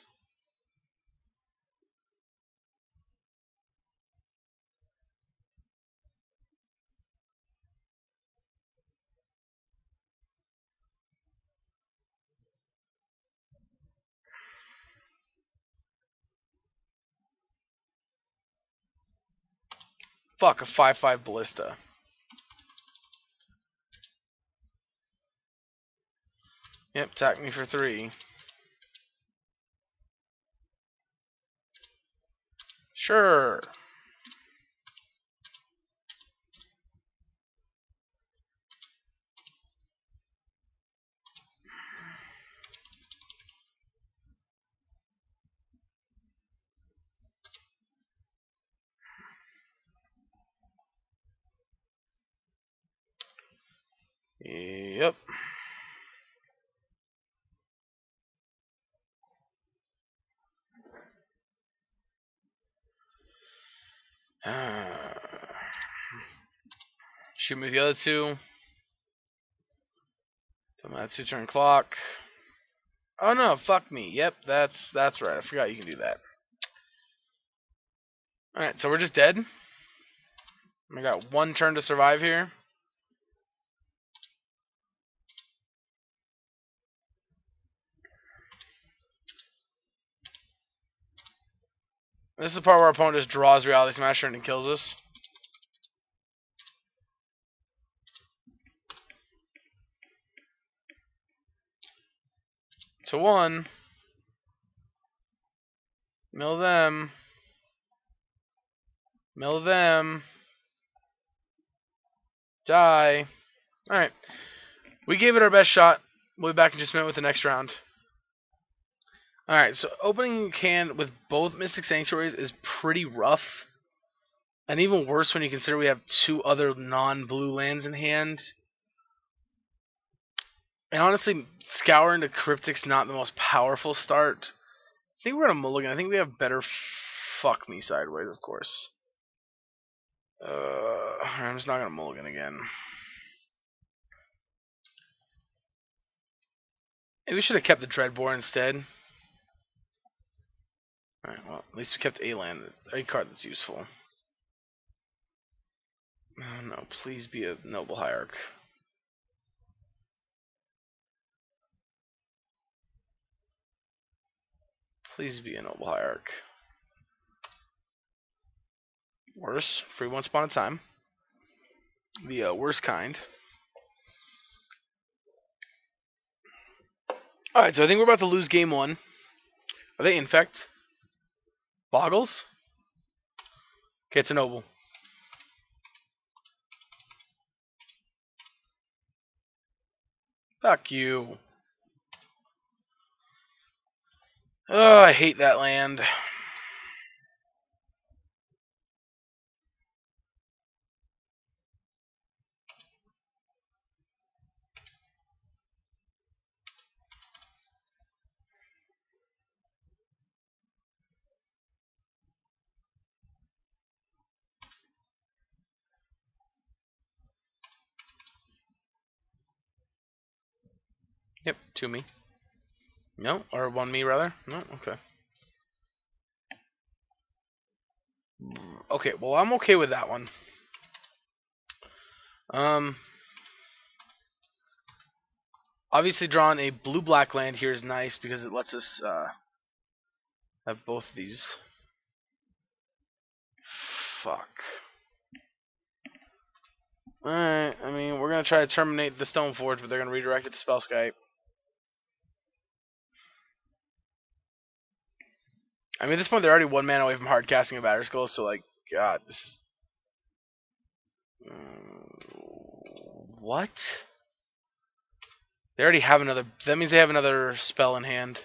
Fuck, a 5/5 ballista. Yep, attack me for 3. Sure. Yep. Shoot me with the other 2. Tell my 2-turn clock. Oh no, fuck me. Yep, that's right. I forgot you can do that. Alright, so we're just dead. I got 1 turn to survive here. This is the part where our opponent just draws Reality Smasher and kills us. To 1. Mill them. Mill them. Die. Alright. We gave it our best shot. We'll be back in just a minute with the next round. Alright, so opening a can with both Mystic Sanctuaries is pretty rough. And even worse when you consider we have 2 other non-blue lands in hand. And honestly, Scour into Cryptic's not the most powerful start. I think we're going to mulligan. I think we have better fuck me sideways, of course. I'm just not going to mulligan again. Maybe we should have kept the Dreadbore instead. Alright, well, at least we kept a land, a card that's useful. Oh no, please be a Noble Hierarch. Please be a Noble Hierarch. Worse, free once upon a time. The worst kind. Alright, so I think we're about to lose game 1. Are they Infect? Boggles? Okay, it's a Noble. Fuck you. Oh, I hate that land. Yep, 2 me. No, or 1 me rather. No, okay. Okay, well I'm okay with that one. Obviously drawing a blue-black land here is nice because it lets us have both of these. Fuck. Alright, I mean, we're going to try to terminate the Stoneforge, but they're going to redirect it to Spellskite. I mean, at this point, they're already 1 mana away from hard casting a Batter Skull, so, like, God, this is... What? They already have another... That means they have another spell in hand.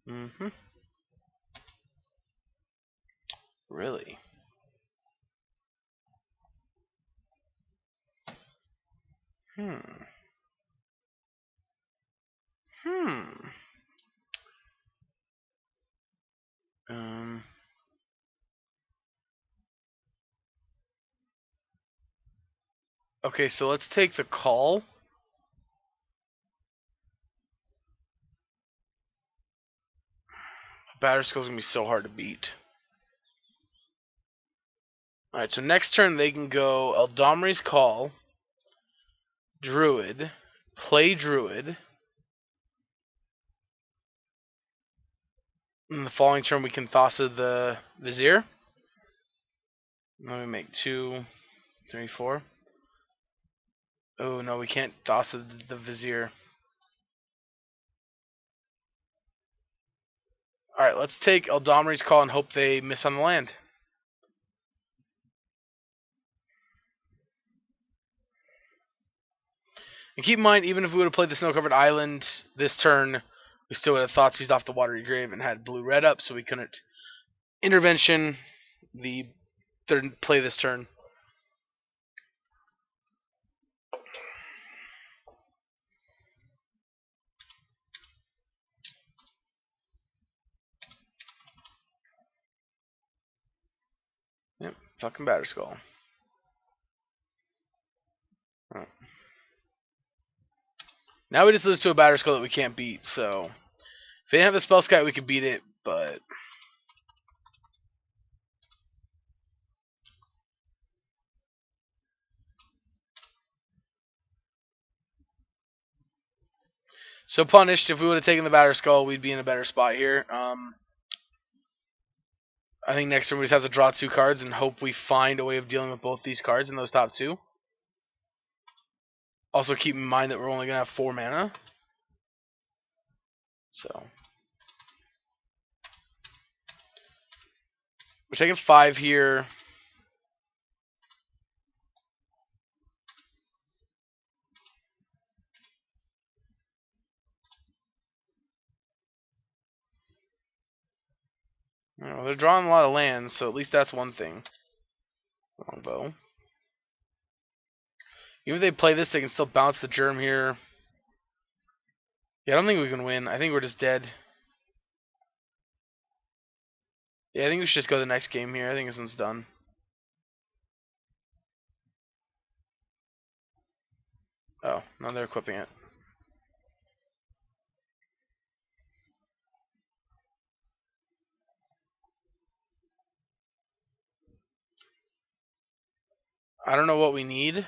Mm-hmm. Really? Hmm. Hmm. Um... Okay, so let's take the call. Batter Skull's gonna be so hard to beat. Alright, so next turn they can go Eldomri's Call, Druid, play Druid. In the following turn we can Thassa the Vizier. Let me make 2, 3, 4. Oh no, we can't Thassa the Vizier. Alright, let's take Eldomri's Call and hope they miss on the land. And keep in mind, even if we would have played the Snow-Covered Island this turn, we still would have Thoughtseized off the Watery Grave and had blue-red up, so we couldn't intervention the third play this turn. Yep, fucking Batter Skull. Oh. Now we just lose to a Batter Skull that we can't beat, so if they didn't have the Spell Sky, we could beat it, but so punished. If we would have taken the Batter Skull, we'd be in a better spot here. I think next turn we just have to draw 2 cards and hope we find a way of dealing with both these cards in those top 2. Also keep in mind that we're only going to have 4 mana. So we're taking 5 here. Well, they're drawing a lot of lands, so at least that's one thing. Longbow. Even if they play this, they can still bounce the Germ here. Yeah, I don't think we can win. I think we're just dead. Yeah, I think we should just go to the next game here. I think this one's done. Oh, no, they're equipping it. I don't know what we need.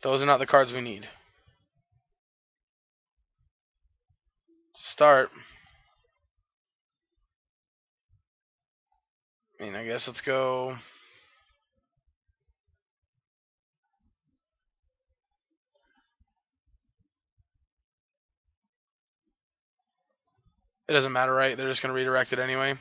Those are not the cards we need. Start. I mean, I guess let's go. It doesn't matter, right? They're just going to redirect it anyway.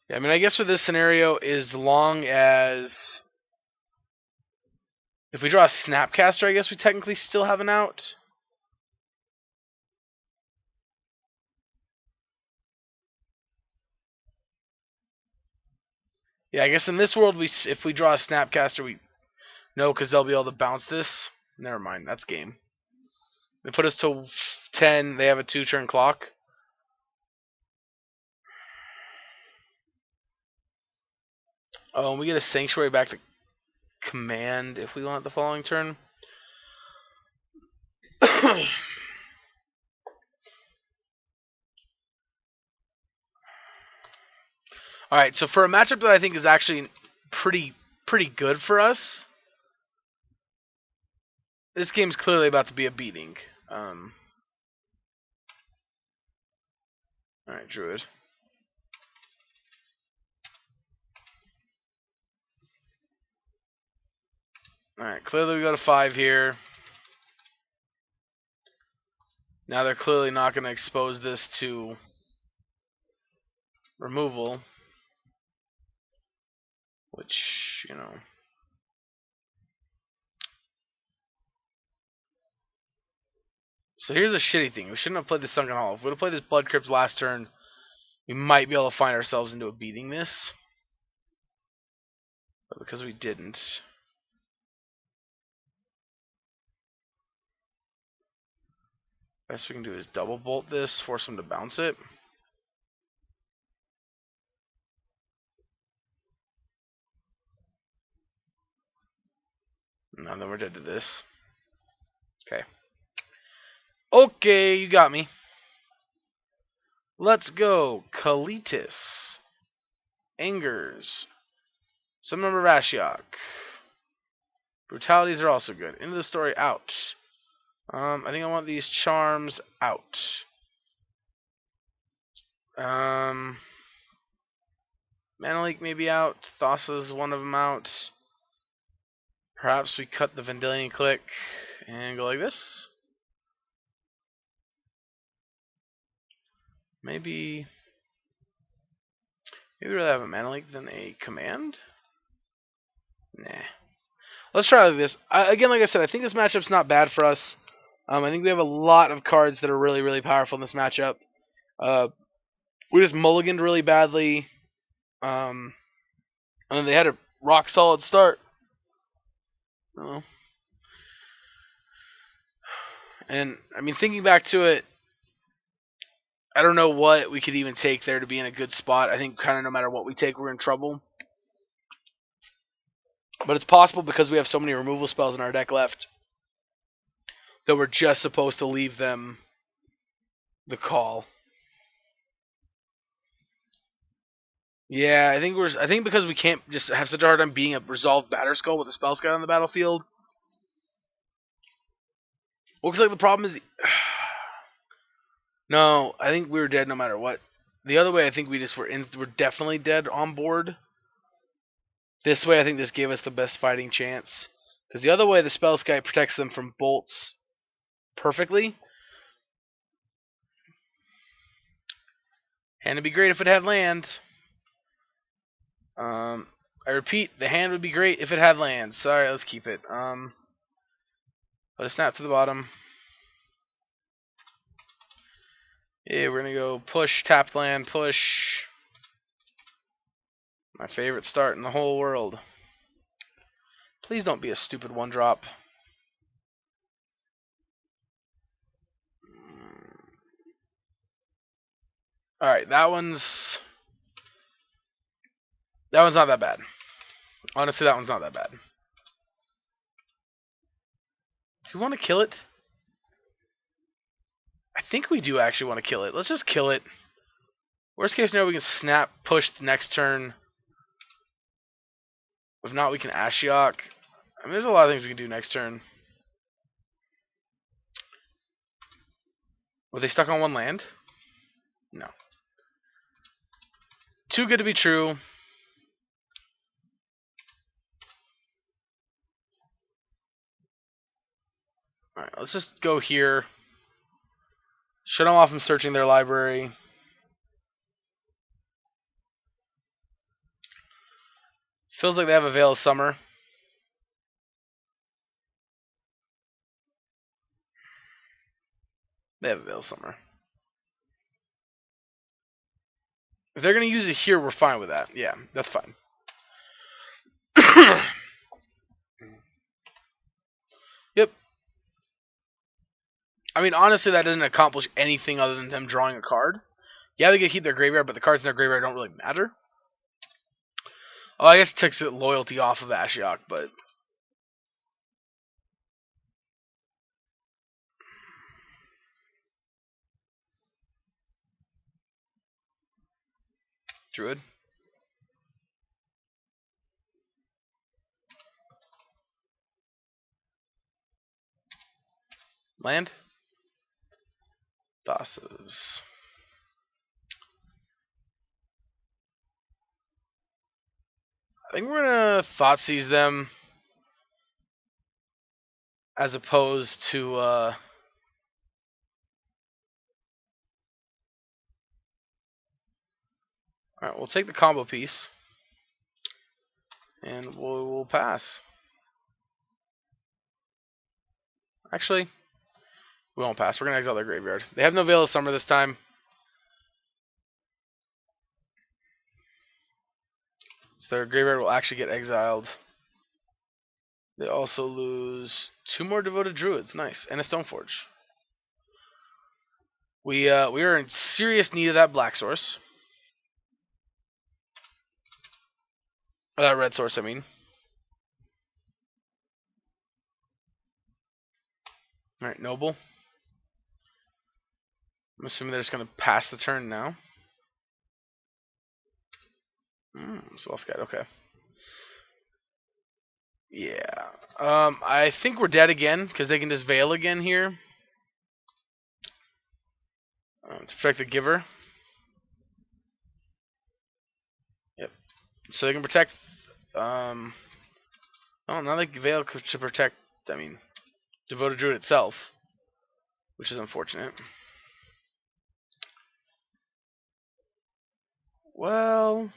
Yeah, I mean, I guess for this scenario, as long as if we draw a Snapcaster, I guess we technically still have an out. Yeah, I guess in this world, if we draw a Snapcaster, we no, because they'll be able to bounce this. Never mind, that's game. They put us to 10. They have a 2-turn clock. Oh, and we get a Sanctuary back to command if we want the following turn. Alright, so for a matchup that I think is actually pretty good for us, this game's clearly about to be a beating. Alright, Druid. Alright, clearly we go to 5 here. Now they're clearly not going to expose this to removal. Which, you know. So here's the shitty thing. We shouldn't have played the Sunken Hall. If we would have played this Blood Crypt last turn, we might be able to find ourselves into a beating this. But because we didn't. Best we can do is double bolt this, force them to bounce it. No, then we're dead to this. Okay. Okay, you got me. Let's go. Kalitis. Angers. Some number of Ashiok. Brutalities are also good. Into the story, out. I think I want these charms out. Mana Leak maybe out. Thassa's one of them out. Perhaps we cut the Vendilion Click and go like this. Maybe we'd rather have a Mana Leak than a command? Nah. Let's try like this. Again, like I said, I think this matchup's not bad for us. I think we have a lot of cards that are really powerful in this matchup. We just mulliganed really badly. And then they had a rock solid start. And I mean, thinking back to it, I don't know what we could even take there to be in a good spot. I think kind of no matter what we take, we're in trouble. But it's possible because we have so many removal spells in our deck left that we're just supposed to leave them the call. Yeah, I think because we can't just have such a hard time being a resolved Batterskull with a spell scout on the battlefield. Looks like the problem is no, I think we were dead no matter what. The other way, I think we're definitely dead on board. This way, I think this gave us the best fighting chance. Because the other way, the spell scout protects them from bolts perfectly. And it'd be great if it had land. I repeat, the hand would be great if it had land. Sorry, let's keep it. Let it snap to the bottom. Yeah, we're gonna go push, tapped land, push. My favorite start in the whole world. Please don't be a stupid one drop. Alright, that one's not that bad. Honestly, that one's not that bad. Do we want to kill it? I think we do actually want to kill it. Let's just kill it. Worst case scenario, we can snap, push the next turn. If not, we can Ashiok. I mean, there's a lot of things we can do next turn. Were they stuck on one land? No. Too good to be true. Alright, let's just go here. Shut them off from searching their library. Feels like they have a Veil of Summer. They have a Veil of Summer. If they're going to use it here, we're fine with that. Yeah, that's fine. Yep. I mean, honestly, that doesn't accomplish anything other than them drawing a card. Yeah, they get to keep their graveyard, but the cards in their graveyard don't really matter. Oh, I guess it takes loyalty off of Ashiok, but Druid. Land. Thassa's. I think we're gonna Thoughtseize them as opposed to Alright, we'll take the combo piece. And we'll pass. Actually, we won't pass. We're gonna exile their graveyard. They have no Veil of Summer this time. So their graveyard will actually get exiled. They also lose 2 more Devoted Druids. Nice. And a Stoneforge. We are in serious need of that black source. Red source, I mean. Alright, Noble. I'm assuming they're just going to pass the turn now. Spell Scout, okay. Yeah. I think we're dead again, because they can just Veil again here. To protect the Giver. Yep. So they can protect... oh, now they can Veil to protect, I mean, Devoted Druid itself. Which is unfortunate. Well...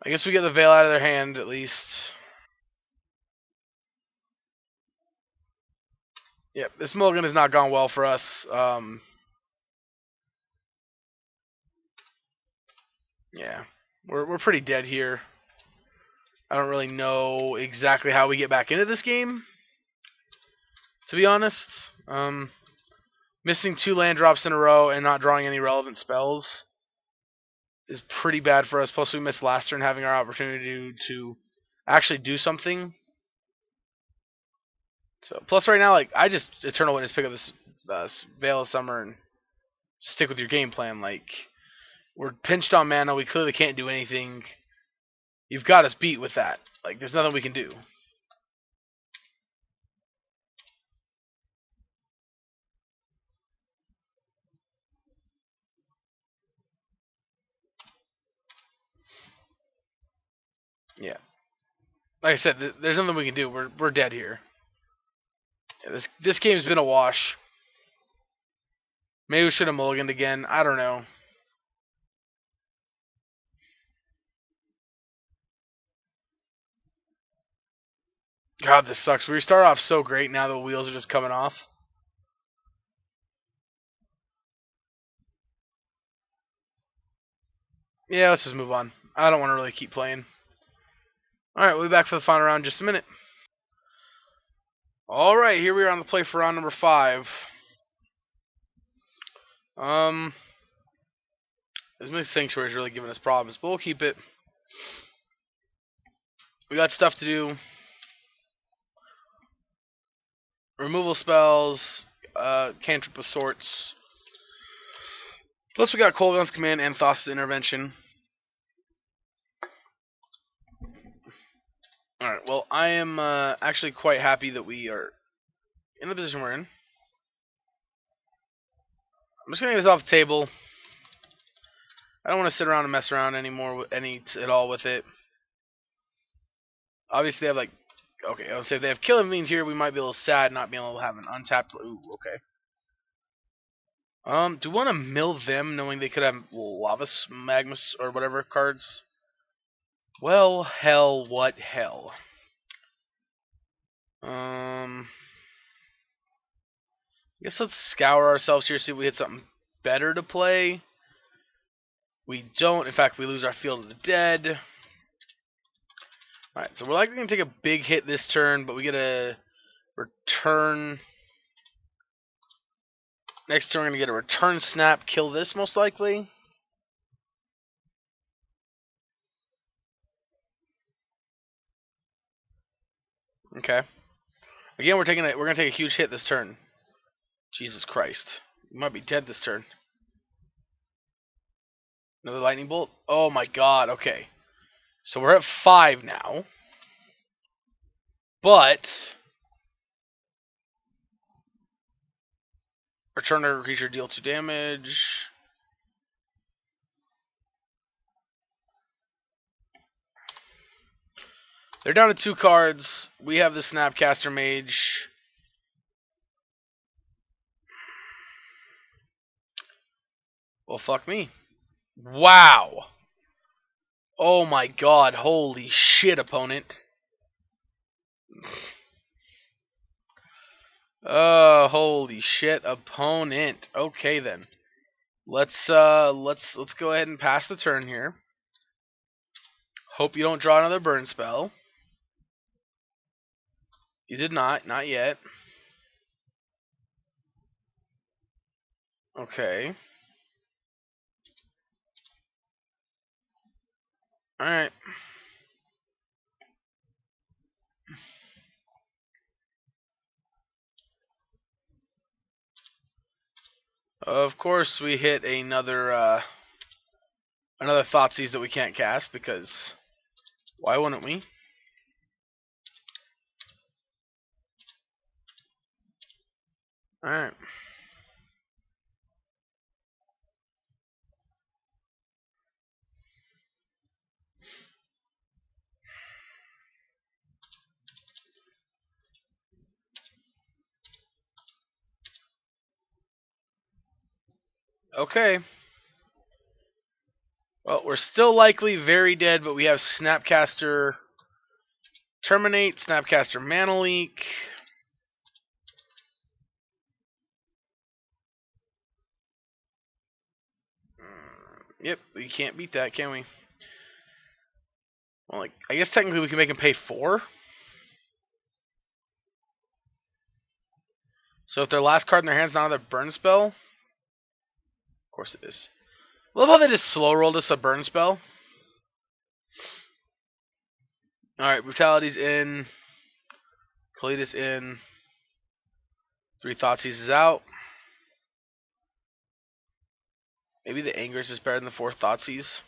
I guess we get the Veil out of their hand, at least. Yep, this mulligan has not gone well for us. Yeah, we're pretty dead here. I don't really know exactly how we get back into this game, to be honest. Missing 2 land drops in a row and not drawing any relevant spells is pretty bad for us. Plus, we missed last turn having our opportunity to actually do something. So, plus right now, like I just Eternal Witness pick up this Veil of Summer and stick with your game plan. Like we're pinched on mana, we clearly can't do anything. You've got us beat with that. Like there's nothing we can do. Yeah. Like I said, there's nothing we can do. We're dead here. Yeah, this game's been a wash. Maybe we should have mulliganed again. I don't know. God, this sucks. We start off so great. Now the wheels are just coming off. Yeah, let's just move on. I don't want to really keep playing. Alright, we'll be back for the final round in just a minute. Alright, here we are on the play for round number 5. This Sanctuary is really giving us problems, but we'll keep it. We got stuff to do. Removal spells, cantrip of sorts. Plus we got Kolaghan's Command and Thassa's Intervention. Alright, well I am actually quite happy that we are in the position we're in. I'm just going to get this off the table. I don't want to sit around and mess around anymore at all with it. Obviously they have like, okay, I'll say if they have Killing Fiend here, we might be a little sad not being able to have an untapped, ooh, okay. Do we want to mill them knowing they could have Lavas, Magmus, or whatever cards? Well, hell, what hell? I guess let's scour ourselves here, see if we hit something better to play. We don't. In fact, we lose our Field of the Dead. Alright, so we're likely going to take a big hit this turn, but we get a return. Next turn, we're going to get a return snap. Kill this, most likely. Okay. Again, we're going to take a huge hit this turn. Jesus Christ. We might be dead this turn. Another lightning bolt? Oh my god, okay. So we're at 5 now. But return target creature, deal 2 damage. They're down to 2 cards. We have the Snapcaster Mage. Well, fuck me. Wow. Oh my god, holy shit, opponent. Oh, holy shit, opponent. Okay then. Let's go ahead and pass the turn here. Hope you don't draw another burn spell. You did not yet. Okay. Alright. Of course we hit another Thoughtseize that we can't cast, because why wouldn't we? Alright. Okay. Well, we're still likely very dead, but we have Snapcaster Terminate, Snapcaster Mana Leak. Yep, we can't beat that, can we? Well, like, I guess technically we can make him pay 4. So if their last card in their hand's not another burn spell, of course it is. Love how they just slow rolled us a burn spell. Alright, Brutality's in. Kalida's in. 3 Thoughtseize is out. Maybe the Anger's is better than the 4 Thoughtseize.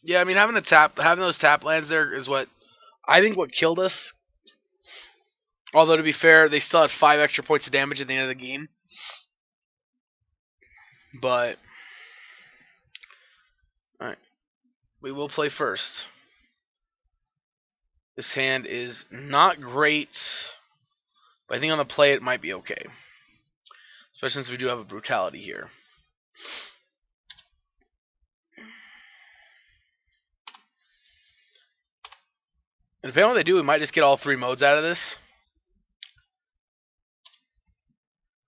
Yeah, I mean having those tap lands there is what I think what killed us. Although to be fair, they still had 5 extra points of damage at the end of the game. But alright. We will play first. This hand is not great, but I think on the play it might be okay. Especially since we do have a Brutality here. And depending on what they do, we might just get all 3 modes out of this.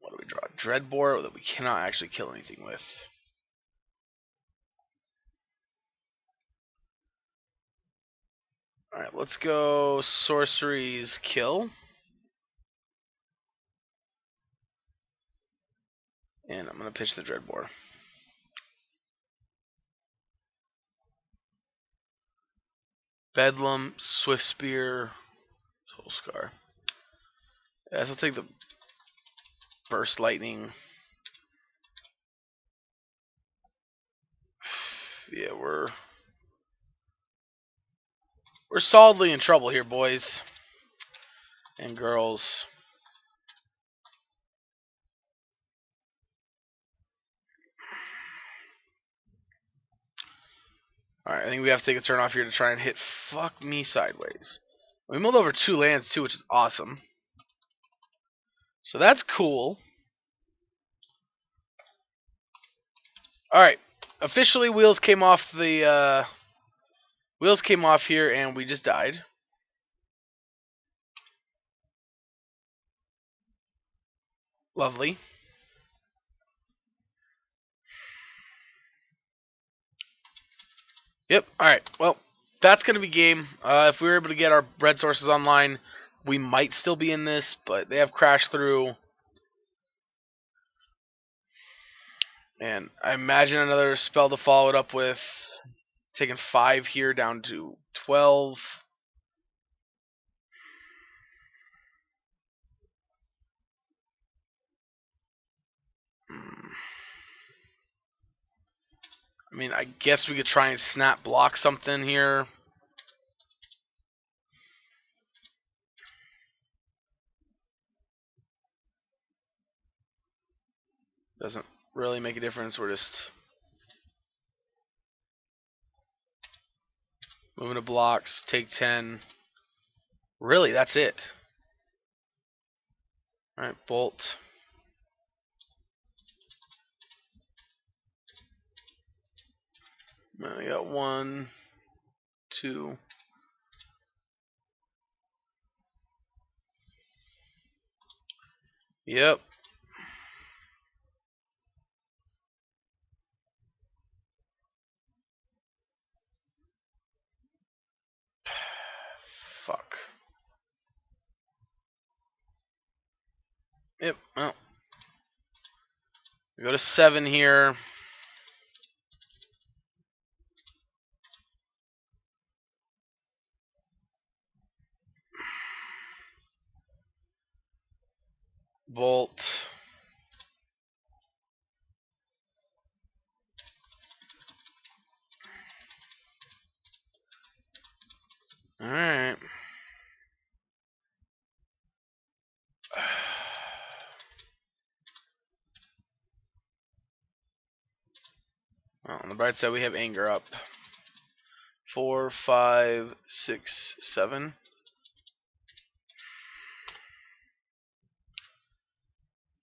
What do we draw? Dreadbore that we cannot actually kill anything with. Alright, let's go Sorceries Kill. And I'm going to pitch the Dreadbore. Bedlam, Swift Spear, Soul Scar. Yeah, so I'll take the Burst Lightning. Yeah, we're solidly in trouble here, boys and girls. Alright, I think we have to take a turn off here to try and hit fuck me sideways. We milled over 2 lands too, which is awesome. So that's cool. Alright. Officially wheels came off the wheels came off here and we just died. Lovely. Yep, alright. Well, that's going to be game. If we were able to get our red sources online, we might still be in this, but they have crashed through. And I imagine another spell to follow it up with. Taking 5 here down to 12. I mean, I guess we could try and snap block something here. Doesn't really make a difference. We're just moving to blocks, take 10. Really, that's it. Alright, bolt. I got 1, 2. Yep. Fuck. Yep, well. We go to 7 here. Bolt. Alright. Well, on the bright side, we have anger up. 4, 5, 6, 7.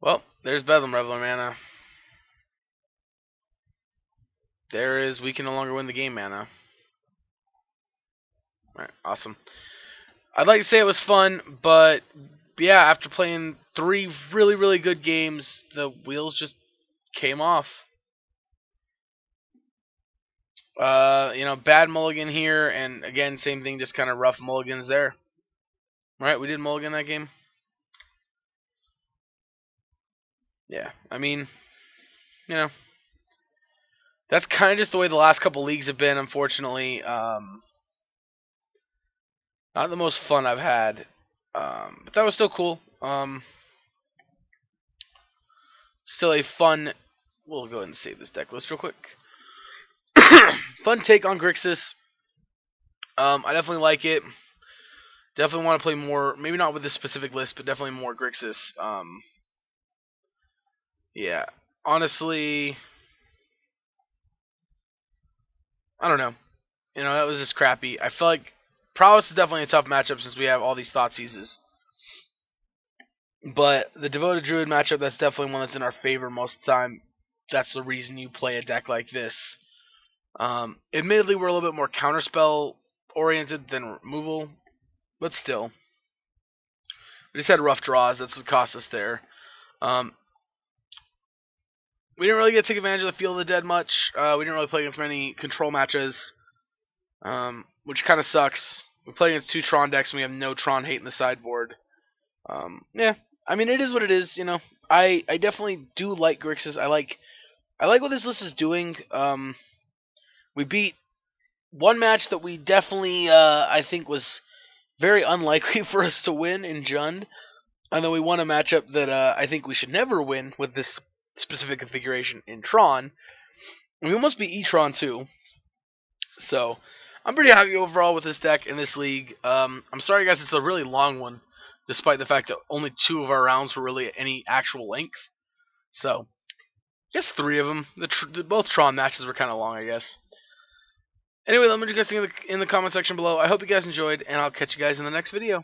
Well, there's Bedlam Reveler mana. There is we can no longer win the game mana. Alright, awesome. I'd like to say it was fun, but yeah, after playing 3 really, really good games, the wheels just came off. Bad mulligan here, and again, same thing, just kind of rough mulligans there. Right, we did mulligan that game. Yeah, I mean, that's kind of just the way the last couple leagues have been, unfortunately. Not the most fun I've had, but that was still cool. Still a fun. We'll go ahead and save this deck list real quick. Fun take on Grixis. I definitely like it. Definitely want to play more. Maybe not with this specific list, but definitely more Grixis. Yeah. Honestly, I don't know. That was just crappy. I feel like Prowess is definitely a tough matchup since we have all these Thoughtseize. But the Devoted Druid matchup, that's definitely one that's in our favor most of the time. That's the reason you play a deck like this. Admittedly, we're a little bit more counterspell oriented than removal, but still. We just had rough draws. That's what cost us there. We didn't really get to take advantage of the Field of the Dead much. We didn't really play against many control matches, which kind of sucks. We play against 2 Tron decks, and we have no Tron hate in the sideboard. Yeah, I mean, it is what it is. I definitely do like Grixis. I like what this list is doing. We beat one match that we definitely, I think, was very unlikely for us to win in Jund. And then we won a matchup that I think we should never win with this specific configuration in Tron. And we almost beat E-Tron too. So I'm pretty happy overall with this deck in this league. I'm sorry, guys, it's a really long one, despite the fact that only 2 of our rounds were really any actual length. So I guess 3 of them. Both Tron matches were kind of long, I guess. Anyway, let me know what you guys think in the comment section below. I hope you guys enjoyed, and I'll catch you guys in the next video.